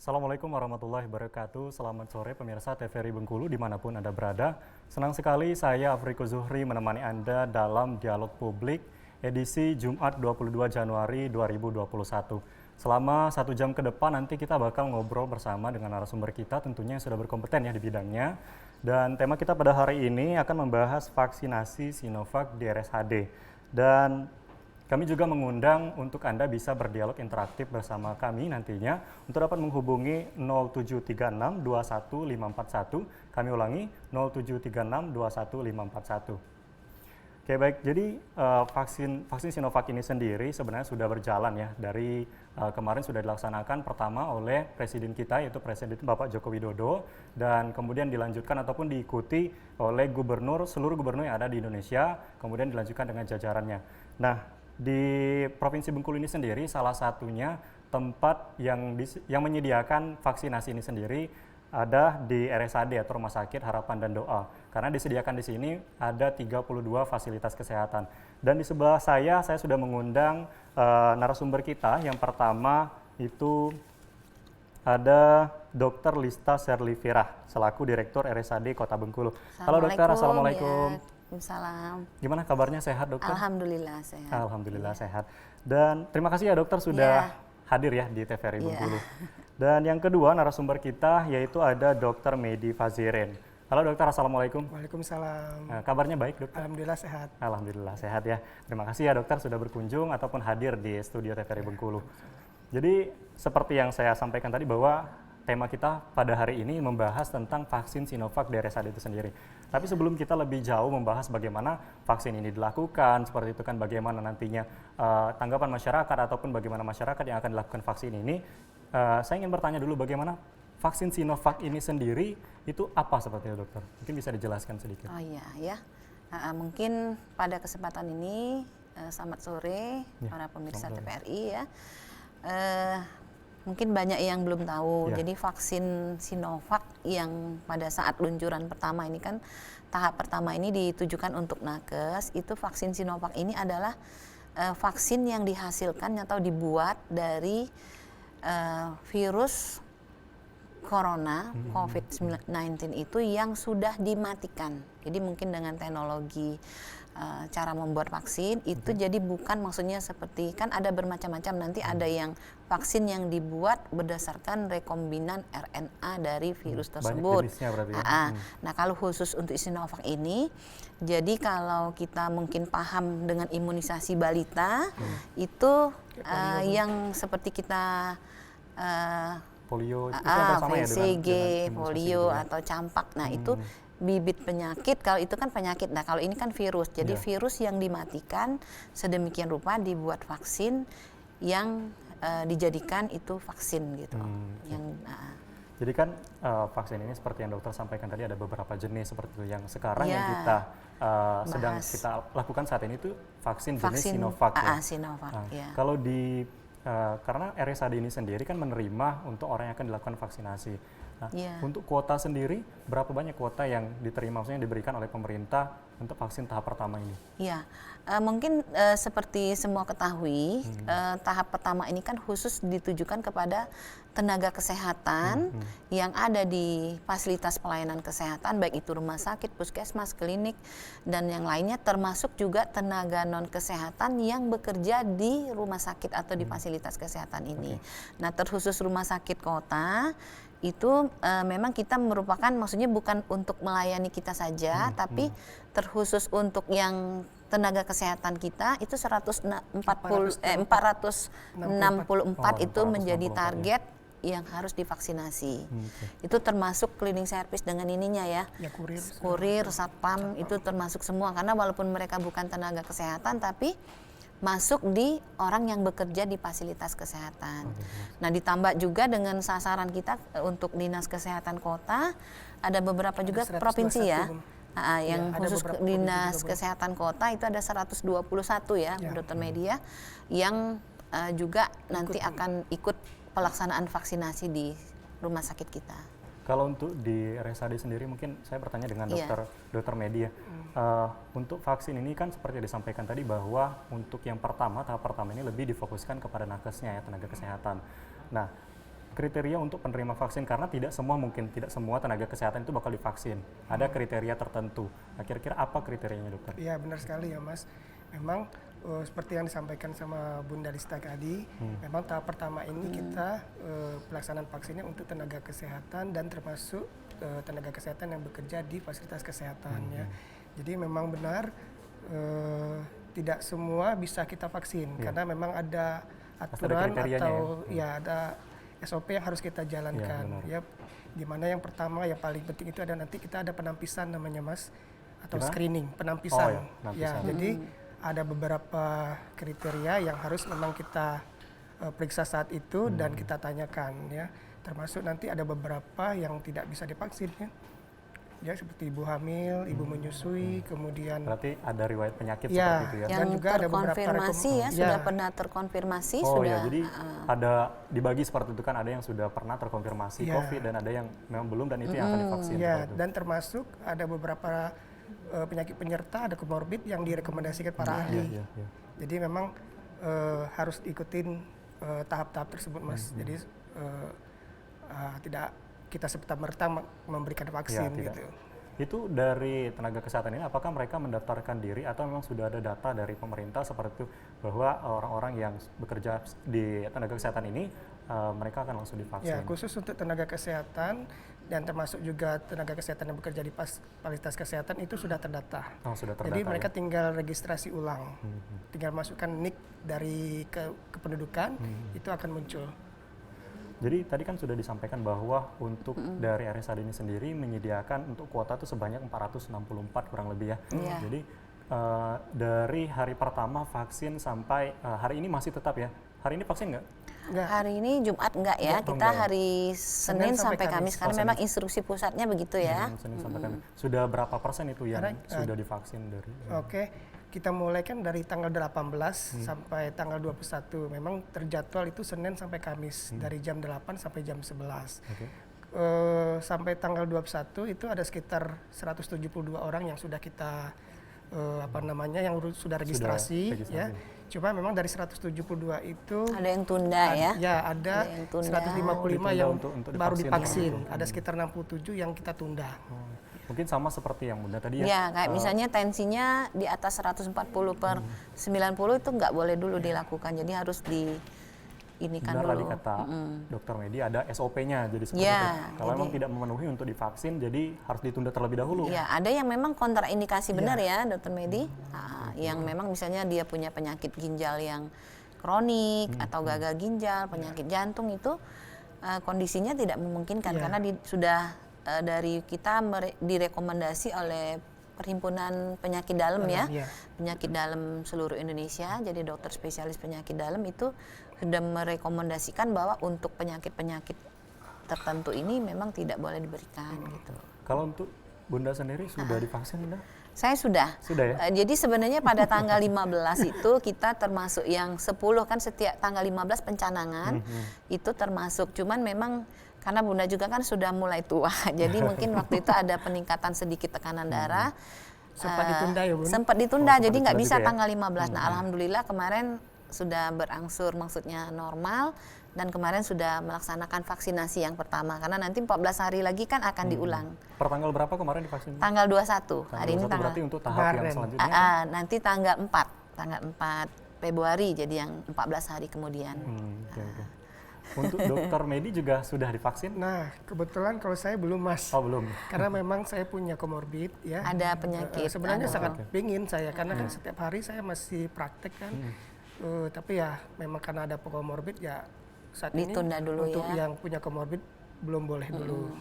Assalamualaikum warahmatullahi wabarakatuh. Selamat sore pemirsa TVRI Bengkulu dimanapun Anda berada. Senang sekali saya Afriko Zuhri menemani Anda dalam dialog publik edisi Jumat 22 Januari 2021. Selama 1 jam ke depan nanti kita bakal ngobrol bersama dengan narasumber kita tentunya yang sudah berkompeten ya di bidangnya. Dan tema kita pada hari ini akan membahas vaksinasi Sinovac di RSHD. Dan kami juga mengundang untuk Anda bisa berdialog interaktif bersama kami nantinya untuk dapat menghubungi 0736 21541. Kami ulangi 0736 21541. Oke baik, jadi vaksin Sinovac ini sendiri sebenarnya sudah berjalan ya dari kemarin sudah dilaksanakan pertama oleh Presiden kita yaitu Presiden Bapak Joko Widodo dan kemudian dilanjutkan ataupun diikuti oleh seluruh gubernur yang ada di Indonesia, kemudian dilanjutkan dengan jajarannya. Nah, di Provinsi Bengkulu ini sendiri salah satunya tempat yang menyediakan vaksinasi ini sendiri ada di RSHD atau Rumah Sakit Harapan dan Doa. Karena disediakan di sini ada 32 fasilitas kesehatan. Dan di sebelah saya sudah mengundang narasumber kita. Yang pertama itu ada Dr. Lista Serlivira selaku Direktur RSHD Kota Bengkulu. Halo dokter, assalamualaikum. Ya. Waalaikumsalam. Gimana kabarnya, sehat dokter? Alhamdulillah sehat. Alhamdulillah sehat. Dan terima kasih ya dokter sudah hadir ya di TVRI Bengkulu. Dan yang kedua narasumber kita yaitu ada Dr. Medi Fazirin. Halo dokter, assalamualaikum. Waalaikumsalam. Nah, kabarnya baik dokter? Alhamdulillah sehat. Alhamdulillah sehat ya. Terima kasih ya dokter sudah berkunjung ataupun hadir di studio TVRI Bengkulu. Jadi seperti yang saya sampaikan tadi bahwa tema kita pada hari ini membahas tentang vaksin Sinovac dari RSHD itu sendiri. Tapi sebelum kita lebih jauh membahas bagaimana vaksin ini dilakukan, seperti itu kan bagaimana nantinya tanggapan masyarakat ataupun bagaimana masyarakat yang akan dilakukan vaksin ini, saya ingin bertanya dulu bagaimana vaksin Sinovac ini sendiri itu apa sebetulnya dokter? Mungkin bisa dijelaskan sedikit. Oh iya ya, mungkin pada kesempatan ini selamat sore para pemirsa TVRI ya. Mungkin banyak yang belum tahu. Jadi vaksin Sinovac yang pada saat luncuran pertama ini kan tahap pertama ini ditujukan untuk nakes. Itu vaksin Sinovac ini adalah vaksin yang dihasilkan atau dibuat dari virus corona COVID-19 itu yang sudah dimatikan. Jadi mungkin dengan teknologi cara membuat vaksin itu jadi bukan maksudnya seperti kan ada bermacam-macam, nanti ada yang vaksin yang dibuat berdasarkan rekombinan RNA dari virus tersebut. Banyak jenisnya berarti ya? Nah kalau khusus untuk Sinovac ini, jadi kalau kita mungkin paham dengan imunisasi balita itu yang seperti kita polio, VCG, polio atau campak. Nah itu bibit penyakit, kalau itu kan penyakit. Nah kalau ini kan virus. Jadi virus yang dimatikan sedemikian rupa dibuat vaksin yang dijadikan itu vaksin gitu. Jadi kan vaksin ini seperti yang dokter sampaikan tadi ada beberapa jenis seperti itu. Yang sekarang yang kita sedang kita lakukan saat ini itu vaksin jenis Sinovac. Sinovac, kalau di karena RSHD ini sendiri kan menerima untuk orang yang akan dilakukan vaksinasi. Nah, untuk kuota sendiri, berapa banyak kuota yang diterima, maksudnya diberikan oleh pemerintah untuk vaksin tahap pertama ini? Ya, mungkin seperti semua ketahui, tahap pertama ini kan khusus ditujukan kepada tenaga kesehatan yang ada di fasilitas pelayanan kesehatan, baik itu rumah sakit, puskesmas, klinik, dan yang lainnya, termasuk juga tenaga non-kesehatan yang bekerja di rumah sakit atau di fasilitas kesehatan ini. Nah, terkhusus rumah sakit kota, itu memang kita merupakan, maksudnya bukan untuk melayani kita saja, tapi terkhusus untuk yang tenaga kesehatan kita itu 464 itu menjadi target yang harus divaksinasi. Itu termasuk cleaning service dengan ininya ya, kurir, satpam itu termasuk semua, karena walaupun mereka bukan tenaga kesehatan tapi masuk di orang yang bekerja di fasilitas kesehatan. Nah, ditambah juga dengan sasaran kita untuk Dinas Kesehatan Kota, ada beberapa juga provinsi ya. Yang khusus Dinas Kesehatan Kota itu ada 121 ya, Dr. Media, yang juga nanti akan ikut pelaksanaan vaksinasi di rumah sakit kita. Kalau untuk di RSHD sendiri mungkin saya bertanya dengan dokter Media. Untuk vaksin ini kan seperti yang disampaikan tadi bahwa untuk yang pertama, tahap pertama ini lebih difokuskan kepada nakesnya ya, tenaga kesehatan. Nah, kriteria untuk penerima vaksin karena tidak semua tenaga kesehatan itu bakal divaksin. Ada kriteria tertentu. Nah, kira-kira apa kriterianya, dokter? Iya, benar sekali ya, Mas. Memang seperti yang disampaikan sama Bunda Lista tadi, memang tahap pertama ini kita pelaksanaan vaksinnya untuk tenaga kesehatan dan termasuk tenaga kesehatan yang bekerja di fasilitas kesehatan ya. Jadi memang benar tidak semua bisa kita vaksin karena memang ada aturan atau ya ada SOP yang harus kita jalankan ya. Dimana yang pertama yang paling penting itu ada nanti kita ada penampisan namanya, Mas, atau screening penampisan. Ya, jadi ada beberapa kriteria yang harus memang kita periksa saat itu dan kita tanyakan ya. Termasuk nanti ada beberapa yang tidak bisa divaksin ya. Ya, seperti ibu hamil, ibu menyusui, kemudian berarti ada riwayat penyakit seperti itu ya. Yang dan juga ada beberapa terkonfirmasi ya, sudah pernah terkonfirmasi ya, jadi ada dibagi seperti itu kan, ada yang sudah pernah terkonfirmasi COVID dan ada yang memang belum dan itu yang akan divaksin. Ya, dan termasuk ada beberapa penyakit penyerta, ada komorbid yang direkomendasikan para ahli. Jadi memang harus ikutin tahap-tahap tersebut, Mas. Jadi tidak kita serta-merta memberikan vaksin gitu. Itu dari tenaga kesehatan ini, apakah mereka mendaftarkan diri atau memang sudah ada data dari pemerintah seperti itu bahwa orang-orang yang bekerja di tenaga kesehatan ini mereka akan langsung divaksin? Ya, khusus untuk tenaga kesehatan dan termasuk juga tenaga kesehatan yang bekerja di fasilitas kesehatan itu sudah terdata. Sudah terdata. Jadi mereka tinggal registrasi ulang, tinggal masukkan NIK dari kependudukan, itu akan muncul. Jadi tadi kan sudah disampaikan bahwa untuk dari RSAD ini sendiri menyediakan untuk kuota itu sebanyak 464 kurang lebih ya. Jadi dari hari pertama vaksin sampai hari ini masih tetap ya. Hari ini vaksin nggak? Enggak. Hari ini Jumat enggak ya, kita hari Senin sampai Kamis karena memang instruksi pusatnya begitu ya. Senin sampai Kamis. Sudah berapa persen itu yang sudah divaksin dari? Oke. Kita mulai kan dari tanggal 18 sampai tanggal 21. Memang terjadwal itu Senin sampai Kamis dari jam 8 sampai jam 11. Sampai tanggal 21 itu ada sekitar 172 orang yang sudah kita yang sudah registrasi ya. Cuma memang dari 172 itu ada yang tunda ya. Ya, ada 155 yang untuk baru divaksin. Ada sekitar 67 yang kita tunda. Mungkin sama seperti yang Bunda tadi ya. Ya, kayak misalnya tensinya di atas 140/90 itu nggak boleh dulu dilakukan. Jadi harus diinikan dulu. Tadi kata Dokter Medi ada SOP-nya jadi seperti itu. Kalau memang tidak memenuhi untuk divaksin jadi harus ditunda terlebih dahulu. Ya, ada yang memang kontraindikasi benar ya, Dokter Medi. Yang memang misalnya dia punya penyakit ginjal yang kronik atau gagal ginjal, penyakit jantung itu kondisinya tidak memungkinkan karena sudah dari kita direkomendasi oleh Perhimpunan Penyakit Dalam penyakit dalam seluruh Indonesia. Jadi dokter spesialis penyakit dalam itu sudah merekomendasikan bahwa untuk penyakit-penyakit tertentu ini memang tidak boleh diberikan gitu. Kalau untuk Bunda sendiri sudah divaksin, Bunda? Saya sudah. Sudah ya? Jadi sebenarnya pada tanggal 15 itu kita termasuk yang 10 kan setiap tanggal 15 pencanangan itu termasuk. Cuman memang karena Bunda juga kan sudah mulai tua, jadi mungkin waktu itu ada peningkatan sedikit tekanan darah. Sempat ditunda ya, Bun? Sempat ditunda, jadi nggak bisa tanggal 15. Nah, alhamdulillah kemarin sudah berangsur, maksudnya normal, dan kemarin sudah melaksanakan vaksinasi yang pertama. Karena nanti 14 hari lagi kan akan diulang. Per tanggal berapa kemarin divaksin? Tanggal 21. Hari ini tanggal. Berarti untuk tahap yang selanjutnya? Nanti tanggal 4 Februari, jadi yang 14 hari kemudian. Untuk Dokter Medi juga sudah divaksin? Nah, kebetulan kalau saya belum, Mas. Oh, belum. Karena memang saya punya komorbid ya. Ada penyakit. Sebenarnya sangat pingin saya karena kan setiap hari saya masih praktek kan. Tapi ya memang karena ada komorbid ya saat ditunda ini dulu untuk ya. yang punya komorbid belum boleh dulu.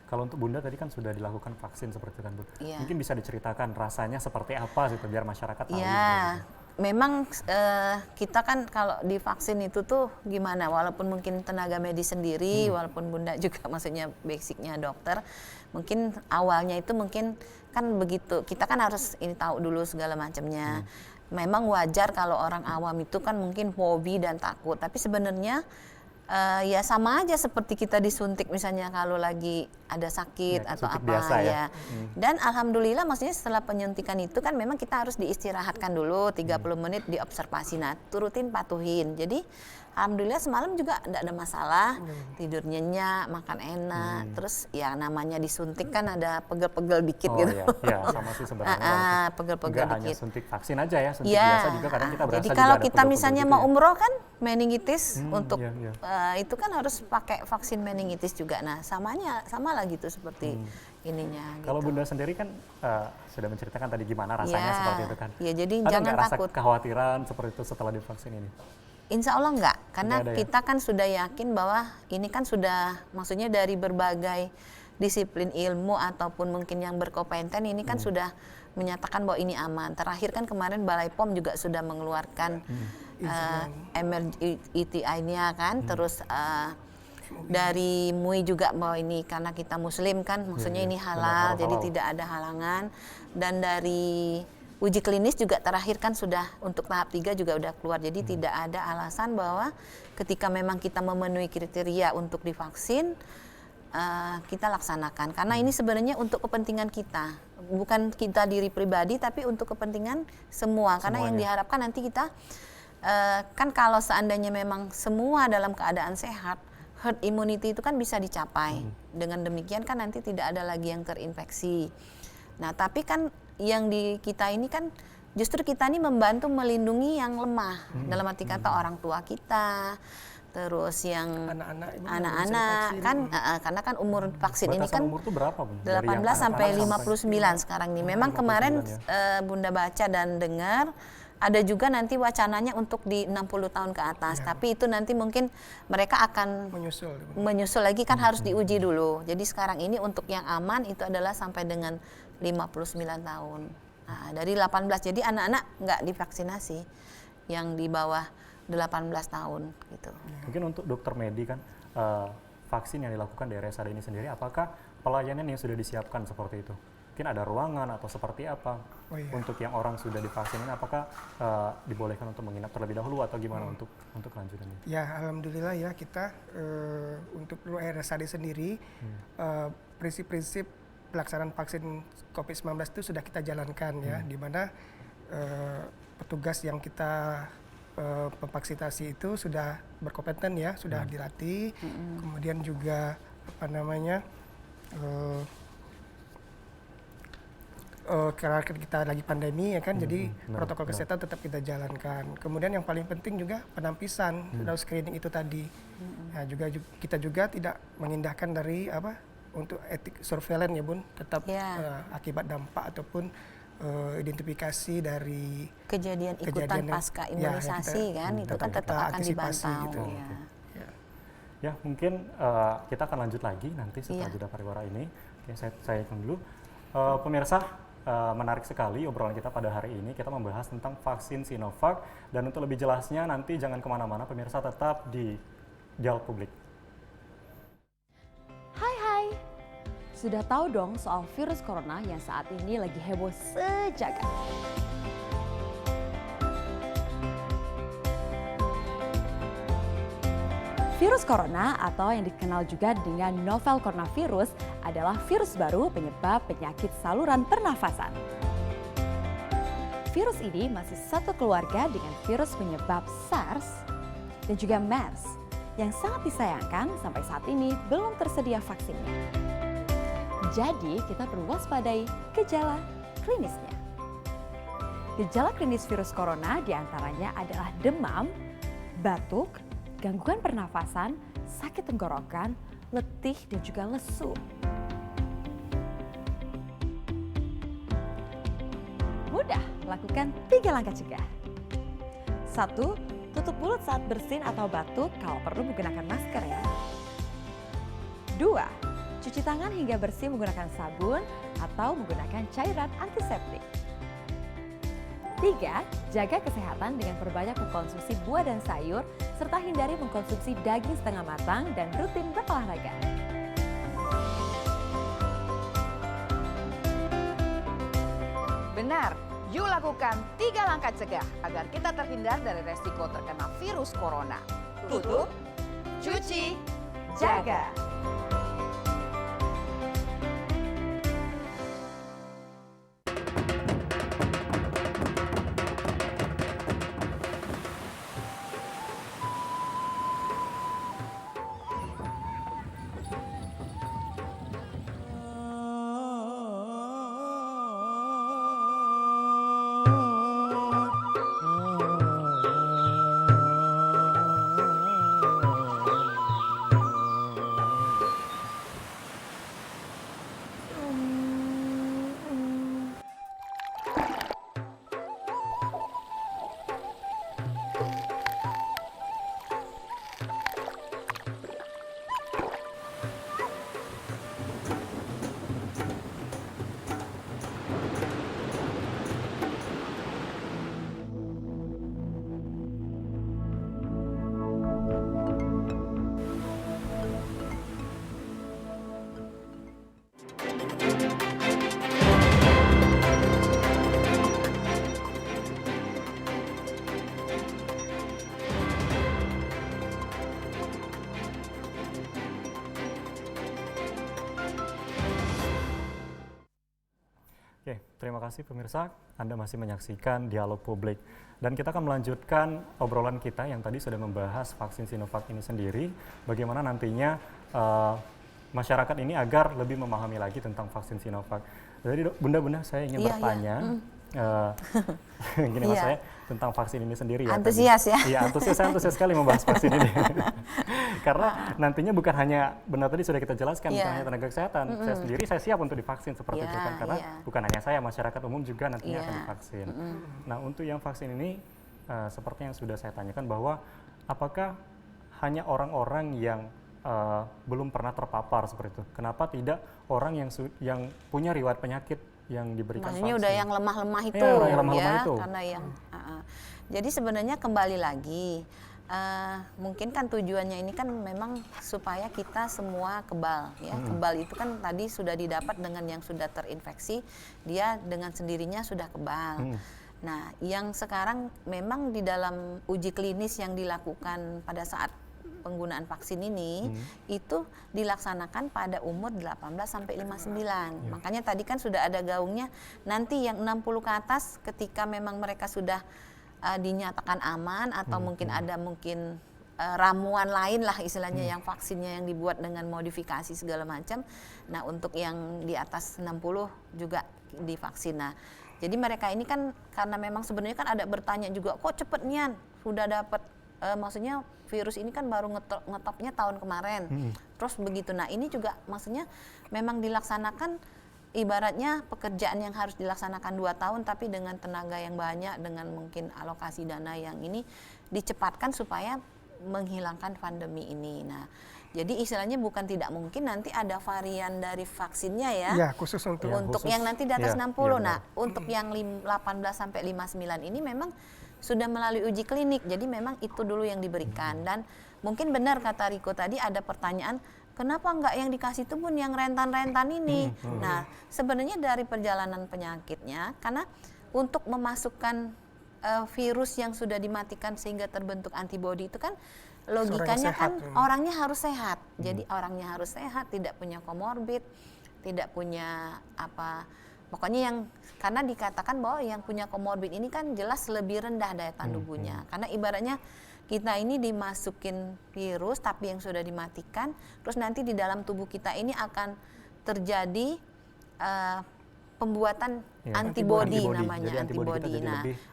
Kalau untuk Bunda tadi kan sudah dilakukan vaksin seperti itu kan, Bu. Iya. Mungkin bisa diceritakan rasanya seperti apa gitu biar masyarakat tahu. Ya, memang kita kan kalau divaksin itu tuh gimana, walaupun mungkin tenaga medis sendiri, walaupun Bunda juga maksudnya basicnya dokter, mungkin awalnya itu mungkin kan begitu, kita kan harus ini tahu dulu segala macamnya. Memang wajar kalau orang awam itu kan mungkin fobi dan takut, tapi sebenarnya ya sama aja seperti kita disuntik misalnya kalau lagi ada sakit atau apa biasa ya. Dan alhamdulillah maksudnya setelah penyuntikan itu kan memang kita harus diistirahatkan dulu 30 menit diobservasi. Nah, turutin patuhin. Jadi Alhamdulillah semalam juga tidak ada masalah, tidur nyenyak, makan enak, terus ya namanya disuntik kan ada pegel-pegel dikit gitu. Iya, sama sih sebenarnya. Pegel-pegel nggak hanya dikit. suntik vaksin aja ya, suntik Ya, biasa juga kadang kita berasa jadi juga kalau ada kita pegel-pegel misalnya gitu mau ya. umroh kan meningitis untuk iya. itu kan harus pakai vaksin meningitis juga. Nah, sama lah gitu seperti ininya. Kalau gitu. Bunda sendiri kan sudah menceritakan tadi gimana rasanya seperti itu kan. Ya, jadi Ada jangan nggak rasa takut. kekhawatiran seperti itu setelah divaksin ini? Insya Allah enggak, karena Nggak ada ya? kita kan sudah yakin bahwa ini kan sudah, maksudnya dari berbagai disiplin ilmu ataupun mungkin yang berkompeten ini kan sudah menyatakan bahwa ini aman. Terakhir kan kemarin Balai POM juga sudah mengeluarkan ETI-nya kan, terus dari MUI juga bahwa ini karena kita Muslim kan, maksudnya ini halal, jadi tidak ada halangan. Dan dari uji klinis juga terakhir kan sudah untuk tahap 3 juga udah keluar, jadi tidak ada alasan bahwa ketika memang kita memenuhi kriteria untuk divaksin, kita laksanakan. Karena ini sebenarnya untuk kepentingan kita, bukan kita diri pribadi, tapi untuk kepentingan semua. Karena yang diharapkan nanti kita, kan kalau seandainya memang semua dalam keadaan sehat, herd immunity itu kan bisa dicapai. Dengan demikian kan nanti tidak ada lagi yang terinfeksi. Nah, tapi kan yang di kita ini kan justru kita ini membantu melindungi yang lemah, dalam arti kata orang tua kita, terus yang anak-anak kan, karena kan umur vaksin ini kan umur tuh berapa, Bun? 18 sampai 59 sekarang nih. Memang kemarin Bunda baca dan dengar ada juga nanti wacananya untuk di 60 tahun ke atas, tapi itu nanti mungkin mereka akan menyusul lagi kan, harus diuji dulu. Jadi sekarang ini untuk yang aman itu adalah sampai dengan 59 tahun. Nah, dari 18, jadi anak-anak nggak divaksinasi yang di bawah 18 tahun gitu. Mungkin untuk dokter medi kan, vaksin yang dilakukan di RSAD ini sendiri, apakah pelayanan yang sudah disiapkan seperti itu? Mungkin ada ruangan atau seperti apa untuk yang orang sudah divaksin ini, apakah dibolehkan untuk menginap terlebih dahulu atau gimana untuk kelanjutannya? Ya, alhamdulillah ya, kita untuk RSAD sendiri prinsip-prinsip pelaksanaan vaksin COVID-19 itu sudah kita jalankan ya, di mana petugas yang kita pemvaksinasi itu sudah berkompeten ya, sudah dilatih, kemudian juga karena kita lagi pandemi ya kan, jadi protokol kesehatan tetap kita jalankan. Kemudian yang paling penting juga penampisan atau screening itu tadi. Nah, kita juga tidak mengindahkan dari untuk etik surveillance ya Bun, tetap akibat dampak ataupun identifikasi dari kejadian ikutan pasca imunisasi kan, itu kan tetap akan dibantau. Gitu. Ya, mungkin kita akan lanjut lagi nanti setelah jeda pariwara ini. Oke, saya hitung dulu. Pemirsa, menarik sekali obrolan kita pada hari ini. Kita membahas tentang vaksin Sinovac, dan untuk lebih jelasnya nanti jangan kemana-mana, pemirsa tetap di Dialog Publik. Hai, sudah tahu dong soal virus corona yang saat ini lagi heboh sejagat. Virus corona atau yang dikenal juga dengan novel coronavirus adalah virus baru penyebab penyakit saluran pernafasan. Virus ini masih satu keluarga dengan virus penyebab SARS dan juga MERS yang sangat disayangkan sampai saat ini belum tersedia vaksinnya. Jadi kita perlu waspadai gejala klinisnya. Gejala klinis virus corona diantaranya adalah demam, batuk, gangguan pernafasan, sakit tenggorokan, letih, dan juga lesu. Mudah, lakukan 3 langkah cegah. 1. Tutup mulut saat bersin atau batuk, kalau perlu menggunakan masker ya. 2. Cuci tangan hingga bersih menggunakan sabun atau menggunakan cairan antiseptik. 3. Jaga kesehatan dengan perbanyak mengkonsumsi buah dan sayur, serta hindari mengkonsumsi daging setengah matang dan rutin berolahraga. Benar, yuk lakukan 3 langkah cegah agar kita terhindar dari resiko terkena virus corona. Tutup, cuci, jaga. terima kasih pemirsa. Anda masih menyaksikan Dialog Publik. Dan kita akan melanjutkan obrolan kita yang tadi sudah membahas vaksin Sinovac ini sendiri. Bagaimana nantinya masyarakat ini agar lebih memahami lagi tentang vaksin Sinovac. Jadi Bunda, saya ingin bertanya. Gini Mas, saya tentang vaksin ini sendiri ya. Antusias ya? Iya, saya antusias sekali membahas vaksin ini. Karena nantinya bukan hanya, benar tadi sudah kita jelaskan, bukan hanya tenaga kesehatan. Saya sendiri, saya siap untuk divaksin seperti itu kan. Karena bukan hanya saya, masyarakat umum juga nantinya akan divaksin. Nah, untuk yang vaksin ini, seperti yang sudah saya tanyakan bahwa apakah hanya orang-orang yang belum pernah terpapar seperti itu? Kenapa tidak orang yang punya riwayat penyakit yang diberikan maksudnya vaksin? udah yang lemah-lemah itu, orang yang lemah-lemah itu. Karena yang jadi sebenarnya kembali lagi mungkin kan tujuannya ini kan memang supaya kita semua kebal ya. Kebal itu kan tadi sudah didapat dengan yang sudah terinfeksi, dia dengan sendirinya sudah kebal. Nah, yang sekarang memang di dalam uji klinis yang dilakukan pada saat penggunaan vaksin ini itu dilaksanakan pada umur 18 sampai 59. Makanya tadi kan sudah ada gaungnya, nanti yang 60 ke atas ketika memang mereka sudah dinyatakan aman atau mungkin ada ramuan lain lah istilahnya yang vaksinnya yang dibuat dengan modifikasi segala macam. Nah, untuk yang di atas 60 juga divaksin. Nah, jadi mereka ini kan karena memang sebenarnya kan ada bertanya juga, kok cepet nian sudah dapat maksudnya virus ini kan baru ngetopnya tahun kemarin, terus begitu. Nah, ini juga maksudnya memang dilaksanakan ibaratnya pekerjaan yang harus dilaksanakan 2 tahun tapi dengan tenaga yang banyak, dengan mungkin alokasi dana yang ini dicepatkan supaya menghilangkan pandemi ini. Nah, jadi istilahnya bukan tidak mungkin nanti ada varian dari vaksinnya ya. Ya, khusus untuk yang nanti di atas 60. Nah, untuk yang 18 sampai 59 ini memang sudah melalui uji klinik, jadi memang itu dulu yang diberikan. Dan mungkin benar kata Riko tadi ada pertanyaan, kenapa enggak yang dikasih itu pun yang rentan-rentan ini? Nah, sebenarnya dari perjalanan penyakitnya, karena untuk memasukkan virus yang sudah dimatikan sehingga terbentuk antibodi itu kan logikanya kan orangnya harus sehat. Jadi orangnya harus sehat, tidak punya komorbid, tidak punya pokoknya yang karena dikatakan bahwa yang punya komorbid ini kan jelas lebih rendah daya tahan tubuhnya. Karena ibaratnya kita ini dimasukin virus tapi yang sudah dimatikan, terus nanti di dalam tubuh kita ini akan terjadi pembuatan antibodi namanya, jadi antibodi.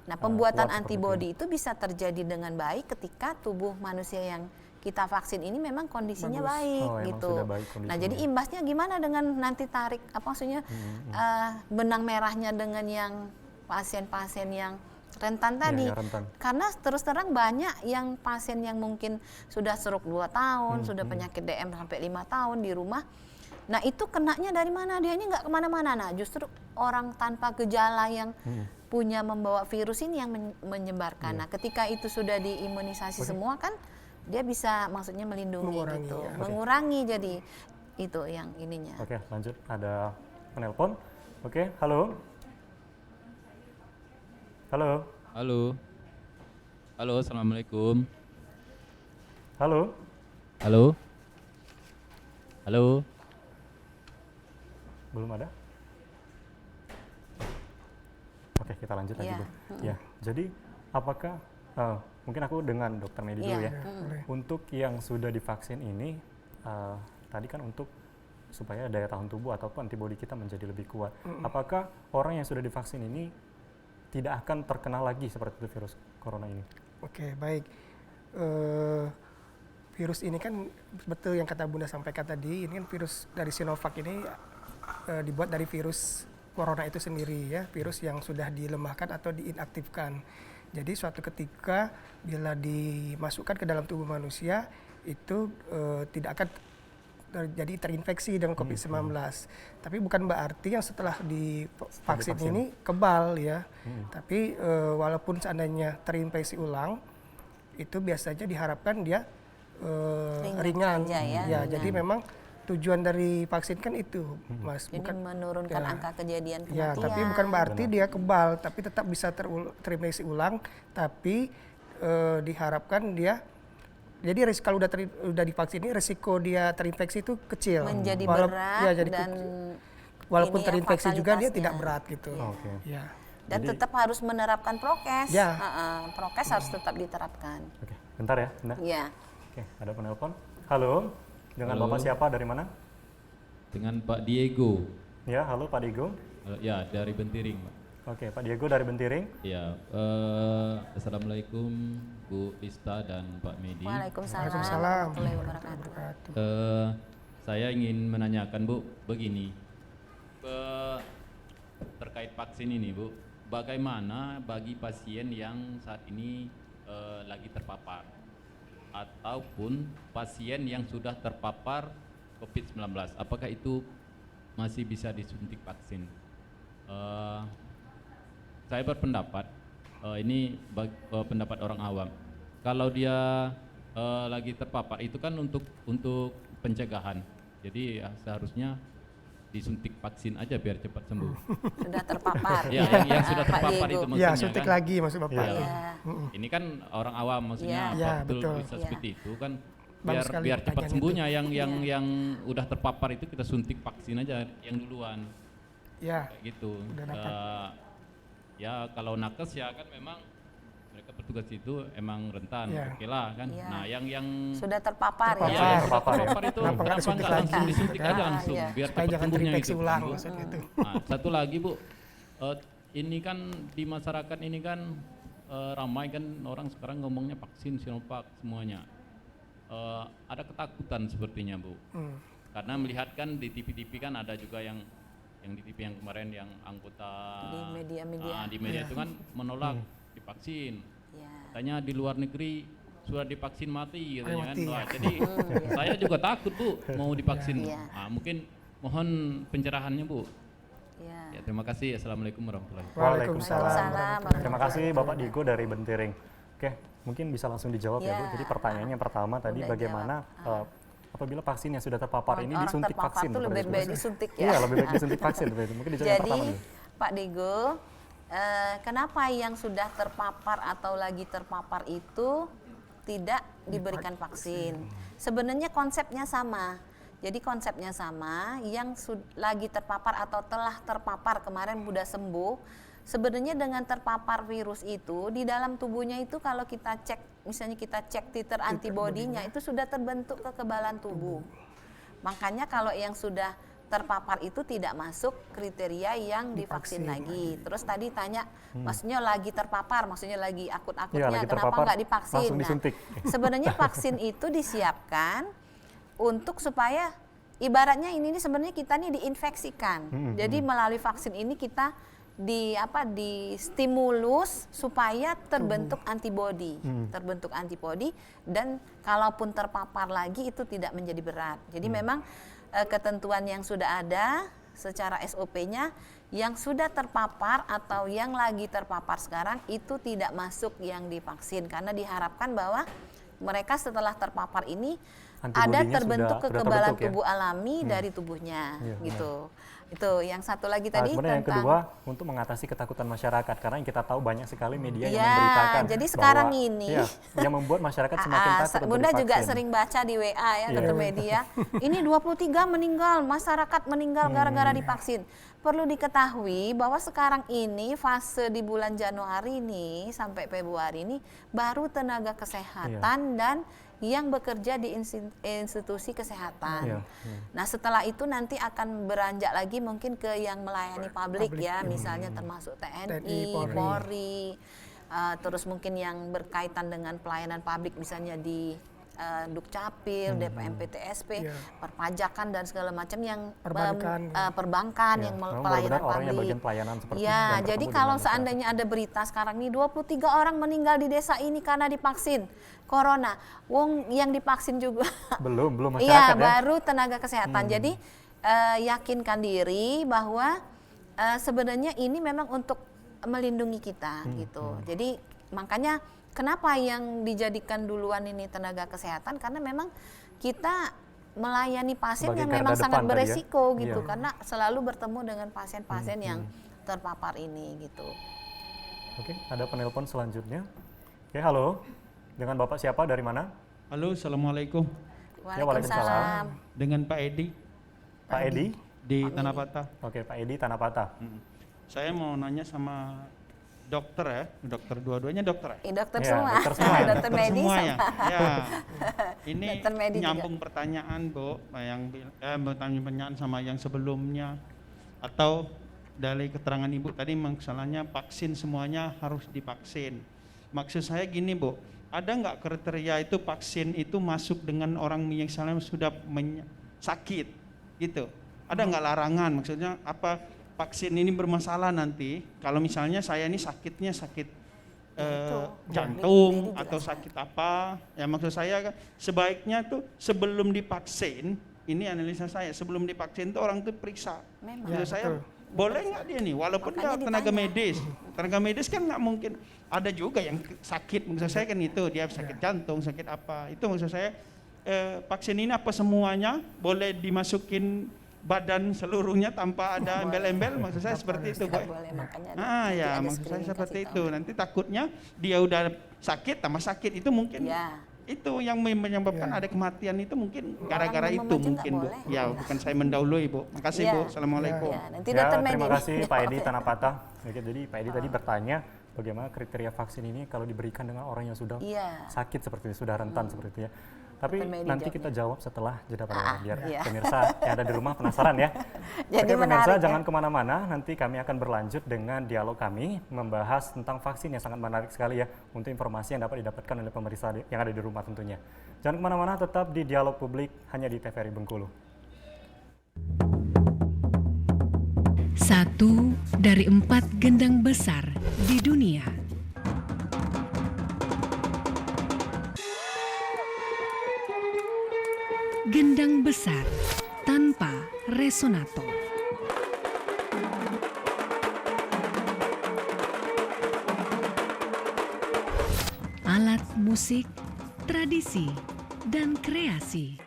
Nah, pembuatan antibodi itu bisa terjadi dengan baik ketika tubuh manusia yang kita vaksin ini memang kondisinya baik gitu. Nah, jadi imbasnya gimana dengan nanti tarik maksudnya benang merahnya dengan yang pasien-pasien yang rentan tadi. Rentan. Karena terus terang banyak yang pasien yang mungkin sudah stroke 2 tahun, sudah penyakit DM sampai 5 tahun di rumah. Nah, itu kenanya dari mana? Dia ini nggak kemana-mana. Nah, justru orang tanpa gejala yang punya membawa virus ini yang menyebarkan. Nah, ketika itu sudah diimunisasi semua kan dia bisa maksudnya melindungi mengurangi jadi itu yang ininya. Oke, lanjut ada penelpon. Oke, halo. Halo, assalamualaikum. Halo. Belum ada? Oke, kita lanjut lagi, Bu. Ya, jadi apakah mungkin aku dengan Dokter Medi dulu ya. Untuk yang sudah divaksin ini, tadi kan untuk supaya daya tahan tubuh ataupun antibodi kita menjadi lebih kuat. Apakah orang yang sudah divaksin ini tidak akan terkena lagi seperti itu virus corona ini? Oke, baik. Virus ini kan betul yang kata Bunda sampaikan tadi, ini kan virus dari Sinovac ini dibuat dari virus corona itu sendiri ya, virus yang sudah dilemahkan atau diinaktifkan. Jadi suatu ketika bila dimasukkan ke dalam tubuh manusia itu tidak akan jadi terinfeksi dengan COVID-19. Tapi bukan berarti yang setelah divaksin ini kebal ya. Tapi walaupun seandainya terinfeksi ulang, itu biasanya diharapkan dia ringan. Ya, jadi memang tujuan dari vaksin kan itu, Mas. Jadi bukan menurunkan angka kejadian kematian. Ya, tapi bukan berarti dia kebal, tapi tetap bisa terinfeksi ulang. Tapi diharapkan dia, jadi kalau udah divaksin ini resiko dia terinfeksi itu kecil. Menjadi berat jadi dan walaupun ini ya, terinfeksi juga dia fatalitasnya. tidak berat gitu. Oke. Ya. Dan Jadi- tetap harus menerapkan prokes. Ya. Prokes harus tetap diterapkan. Oke, bentar ya, bentar. Iya. Oke, ada penelpon. Halo, dengan Halo. Bapak siapa, dari mana? Dengan Pak Diego. Ya, halo Pak Diego. Ya, dari Bentiring, Pak. Oke, Pak Diego dari Bentiring. Ya, Assalamualaikum Bu Ista dan Pak Medi. Waalaikumsalam Waalaikumsalam. warahmatullahi wabarakatuh. Saya ingin menanyakan Bu, begini. Terkait vaksin ini Bu, bagaimana bagi pasien yang saat ini lagi terpapar ataupun pasien yang sudah terpapar COVID-19, apakah itu masih bisa disuntik vaksin? Saya berpendapat, ini pendapat orang awam, kalau dia lagi terpapar itu kan untuk pencegahan, jadi seharusnya disuntik vaksin aja biar cepat sembuh. Sudah terpapar. Ya, yang sudah Pak terpapar Diego. itu maksudnya Ya, suntik kan. lagi maksud Bapak. Ya. Iya. Ini kan orang awam maksudnya Ya, betul betul. bisa Ya. seperti itu kan, Bagus sekali biar cepat pertanyaan sembuhnya yang udah terpapar itu kita suntik vaksin aja yang duluan Ya, kayak gitu. Udah dapat. Ya kalau nakes ya kan memang mereka petugas itu emang rentan, Ya. oke lah kan. Ya. Nah yang Sudah terpapar, Terpapar. iya, ya. yang sudah Terpapar ya. terpapar itu Kenapa nggak disuntik lagi? langsung disuntik Gitu aja kan? langsung Iya. biar supaya cepat jangan sembuhnya terinfeksi itu. ulang Bu. maksud itu. Nah, satu lagi Bu, ini kan di masyarakat ini kan ramai kan orang sekarang ngomongnya vaksin Sinovac semuanya. Ada ketakutan sepertinya Bu, karena melihat kan di TV-TV kan ada juga yang di TV yang kemarin yang anggota Di media-media. di media itu kan menolak divaksin. Ya. Katanya di luar negeri sudah divaksin mati katanya kan. mati, Wah, ya. jadi saya juga takut Bu mau divaksin. Iya. Nah, mungkin mohon pencerahannya Bu. Ya. Ya, terima kasih. Assalamualaikum warahmatullahi wabarakatuh. Waalaikumsalam. Waalaikumsalam. Terima kasih Bapak Diego dari Bentiring. Oke, mungkin bisa langsung dijawab ya, Bu. Ya. Jadi pertanyaannya yang pertama tadi Udah bagaimana apabila vaksin yang sudah terpapar ini Orang disuntik terpapar vaksin? tuh Bapak lebih Diego? baik disuntik ya. Iya, lebih baik disuntik vaksin. Mungkin dijawab yang Jadi pertama dulu. Pak Diego, kenapa yang sudah terpapar atau lagi terpapar itu tidak diberikan vaksin? Sebenarnya konsepnya sama. Jadi konsepnya sama, yang lagi terpapar atau telah terpapar kemarin sudah sembuh, sebenarnya dengan terpapar virus itu di dalam tubuhnya itu kalau kita cek, misalnya kita cek titer antibodinya itu sudah terbentuk kekebalan tubuh. Makanya kalau yang sudah terpapar itu tidak masuk kriteria yang divaksin lagi. Terus tadi tanya, maksudnya lagi terpapar, maksudnya lagi Iya, akut-akutnya, lagi kenapa terpapar, nggak divaksin? langsung disuntik. Sebenarnya vaksin itu disiapkan untuk supaya ibaratnya ini sebenarnya kita nih diinfeksikan. Jadi melalui vaksin ini kita distimulus supaya terbentuk antibodi, dan kalaupun terpapar lagi itu tidak menjadi berat. Jadi memang ketentuan yang sudah ada secara SOP-nya yang sudah terpapar atau yang lagi terpapar sekarang itu tidak masuk yang divaksin karena diharapkan bahwa mereka setelah terpapar ini ada Antibodinya terbentuk sudah kekebalan terbentuk ya? tubuh alami dari tubuhnya Iya, gitu. Itu yang satu lagi Nah, tadi sebenarnya yang tentang kedua untuk mengatasi ketakutan masyarakat karena yang kita tahu banyak sekali media yang Ya, memberitakan jadi sekarang bahwa- ini iya, yang membuat masyarakat semakin takut untuk Bunda juga divaksin. sering baca di WA ya Iya. ke media. Ini 23 meninggal, masyarakat meninggal gara-gara divaksin. Perlu diketahui bahwa sekarang ini fase di bulan Januari ini sampai Februari ini baru tenaga kesehatan dan yang bekerja di institusi kesehatan. Iya, Nah setelah itu nanti akan beranjak lagi mungkin ke yang melayani publik ya, misalnya termasuk TNI, Polri, terus mungkin yang berkaitan dengan pelayanan publik misalnya di Dukcapil, DPMPTSP, perpajakan dan segala macam yang perbankan yang Memang pelayanan benar-benar orang yang publik. bagian pelayanan seperti Ya, yang jadi bertemu kalau dengan masyarakat. seandainya ada berita sekarang nih 23 orang meninggal di desa ini karena divaksin corona. Wong yang divaksin juga. belum masyarakat Iya, ya. baru tenaga kesehatan. Jadi yakinkan diri bahwa sebenarnya ini memang untuk melindungi kita gitu. Jadi makanya kenapa yang dijadikan duluan ini tenaga kesehatan karena memang kita melayani pasien Sebagai yang garda memang depan sangat tadi ya. beresiko gitu Iya. karena selalu bertemu dengan pasien-pasien yang terpapar ini gitu. Oke, ada penelpon selanjutnya. Oke, halo. Dengan Bapak siapa dari mana? Halo, assalamualaikum. Ya, waalaikumsalam. Waalaikumsalam. Dengan Pak Edi. Pak Edi. di Tanah Patah. Oke, Pak Edi Tanah Patah. Saya mau nanya sama dokter ya, dokter dua-duanya dokter ya? Dokter Iya, semua, dokter semua ya. dokter medis semua sama ya. Ya. Ini Dokter medis nyambung pertanyaan Bu, yang pertanyaan sama yang sebelumnya, atau dari keterangan Ibu tadi masalahnya vaksin semuanya harus divaksin. Maksud saya gini Bu, ada nggak kriteria itu vaksin itu masuk dengan orang yang misalnya sudah sakit gitu? Ada nggak larangan? Maksudnya apa? Vaksin ini bermasalah nanti kalau misalnya saya ini sakitnya sakit jantung atau sakit apa, ya maksud saya kan sebaiknya tuh sebelum divaksin, ini analisa saya, sebelum divaksin tuh orang tuh periksa. Memang. Maksud saya boleh nggak dia nih, walaupun dia tenaga medis kan nggak mungkin, ada juga yang sakit, maksud saya kan itu dia sakit jantung, sakit apa, itu maksud saya vaksin ini apa semuanya boleh dimasukin badan seluruhnya tanpa ada embel-embel, maksud saya seperti itu, Bu. Ya, maksud saya seperti itu. Nanti takutnya dia udah sakit tambah sakit, itu mungkin itu yang menyebabkan ada kematian, itu mungkin gara-gara itu mungkin, Bu. Ya, bukan saya mendahului, Bu. Makasih, Bu. Assalamualaikum. Terima kasih Pak Edi Tanah Patah. Jadi Pak Edi tadi bertanya bagaimana kriteria vaksin ini kalau diberikan dengan orang yang sudah sakit seperti itu, sudah rentan seperti itu ya. Tapi nanti kita jawab setelah jeda pada biar pemirsa yang ada di rumah penasaran ya. Jadi pemirsa jangan kemana-mana, nanti kami akan berlanjut dengan dialog kami membahas tentang vaksin yang sangat menarik sekali ya untuk informasi yang dapat didapatkan oleh pemirsa yang ada di rumah tentunya. Jangan kemana-mana, tetap di Dialog Publik hanya di TVRI Bengkulu. 1 dari 4 gendang besar di dunia. Gendang besar tanpa resonator. Alat musik, tradisi, dan kreasi.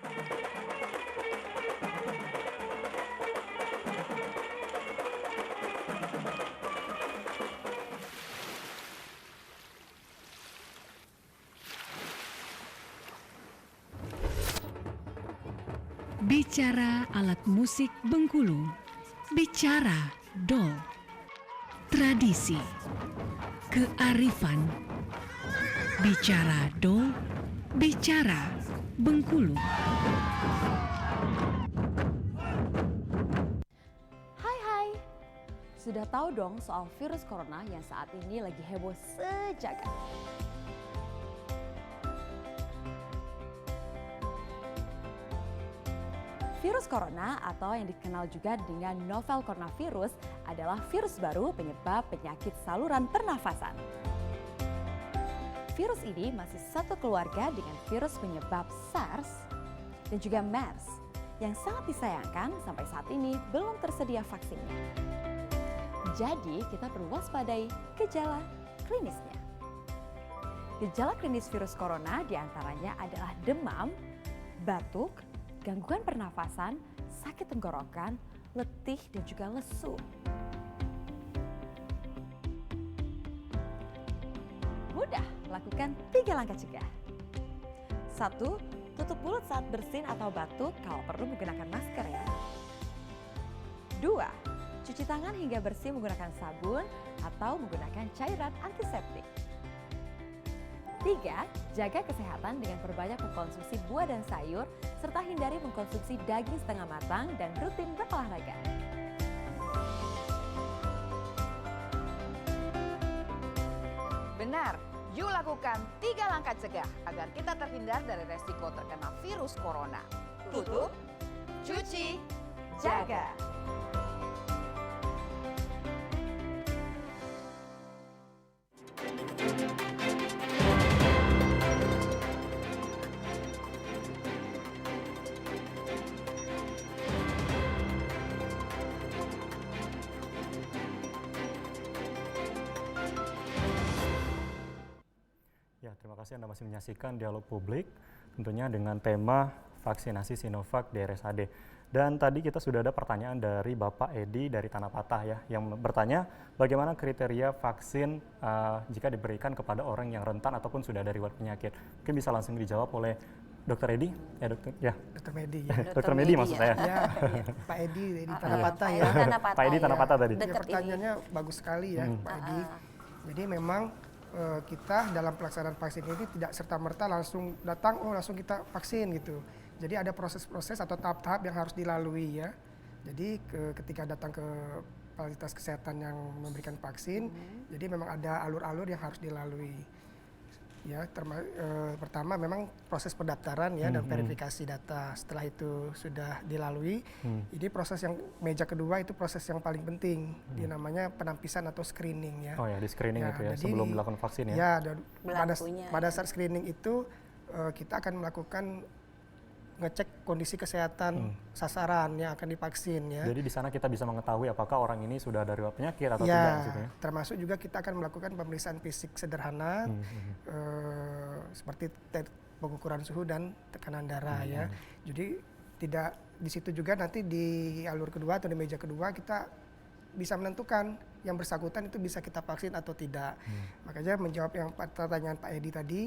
Bicara alat musik Bengkulu, bicara dol, tradisi, kearifan, bicara dol, bicara Bengkulu. Hai, sudah tahu dong soal virus corona yang saat ini lagi heboh sejagat. Virus corona atau yang dikenal juga dengan novel coronavirus adalah virus baru penyebab penyakit saluran pernafasan. Virus ini masih satu keluarga dengan virus penyebab SARS dan juga MERS yang sangat disayangkan sampai saat ini belum tersedia vaksinnya. Jadi kita perlu waspadai gejala klinisnya. Gejala klinis virus corona diantaranya adalah demam, batuk, gangguan pernafasan, sakit tenggorokan, letih, dan juga lesu. Mudah, lakukan 3 langkah cegah. 1. Tutup mulut saat bersin atau batuk, kalau perlu menggunakan masker ya. 2. Cuci tangan hingga bersih menggunakan sabun atau menggunakan cairan antiseptik. 3. Jaga kesehatan dengan perbanyak mengkonsumsi buah dan sayur, serta hindari mengkonsumsi daging setengah matang dan rutin berolahraga. Benar, yuk lakukan 3 langkah cegah agar kita terhindar dari resiko terkena virus corona. Tutup, cuci, jaga. Ya, terima kasih Anda masih menyaksikan Dialog Publik, tentunya dengan tema vaksinasi Sinovac di RSAD. Dan tadi kita sudah ada pertanyaan dari Bapak Edi dari Tanah Patah ya, yang bertanya bagaimana kriteria vaksin jika diberikan kepada orang yang rentan ataupun sudah ada riwayat penyakit. Mungkin bisa langsung dijawab oleh Dokter Edi, Dr. Medi ya. Dokter Medi maksud saya. Ya, Pak Edi Tanah Patah ya. Pak Edi Tanah Patah tadi. Ya, pertanyaannya bagus sekali ya Pak Edi. Jadi memang kita dalam pelaksanaan vaksin ini tidak serta-merta langsung datang, langsung kita vaksin gitu. Jadi ada proses-proses atau tahap-tahap yang harus dilalui ya. Jadi ketika datang ke fasilitas kesehatan yang memberikan vaksin, jadi memang ada alur-alur yang harus dilalui. Ya, pertama memang proses pendaftaran ya dan verifikasi data. Setelah itu sudah dilalui, ini proses yang meja kedua itu proses yang paling penting. Dia namanya penampisan atau screening ya. Oh ya, di screening itu ya, jadi, sebelum melakukan vaksin ya. Ya, pada saat screening itu kita akan melakukan ngecek kondisi kesehatan sasaran yang akan divaksin ya. Jadi di sana kita bisa mengetahui apakah orang ini sudah ada riwayat penyakit atau ya, tidak gitu ya. Termasuk juga kita akan melakukan pemeriksaan fisik sederhana seperti pengukuran suhu dan tekanan darah ya. Jadi tidak di situ juga nanti di alur kedua atau di meja kedua kita bisa menentukan yang bersangkutan itu bisa kita vaksin atau tidak. Makanya menjawab yang pertanyaan Pak Edi tadi,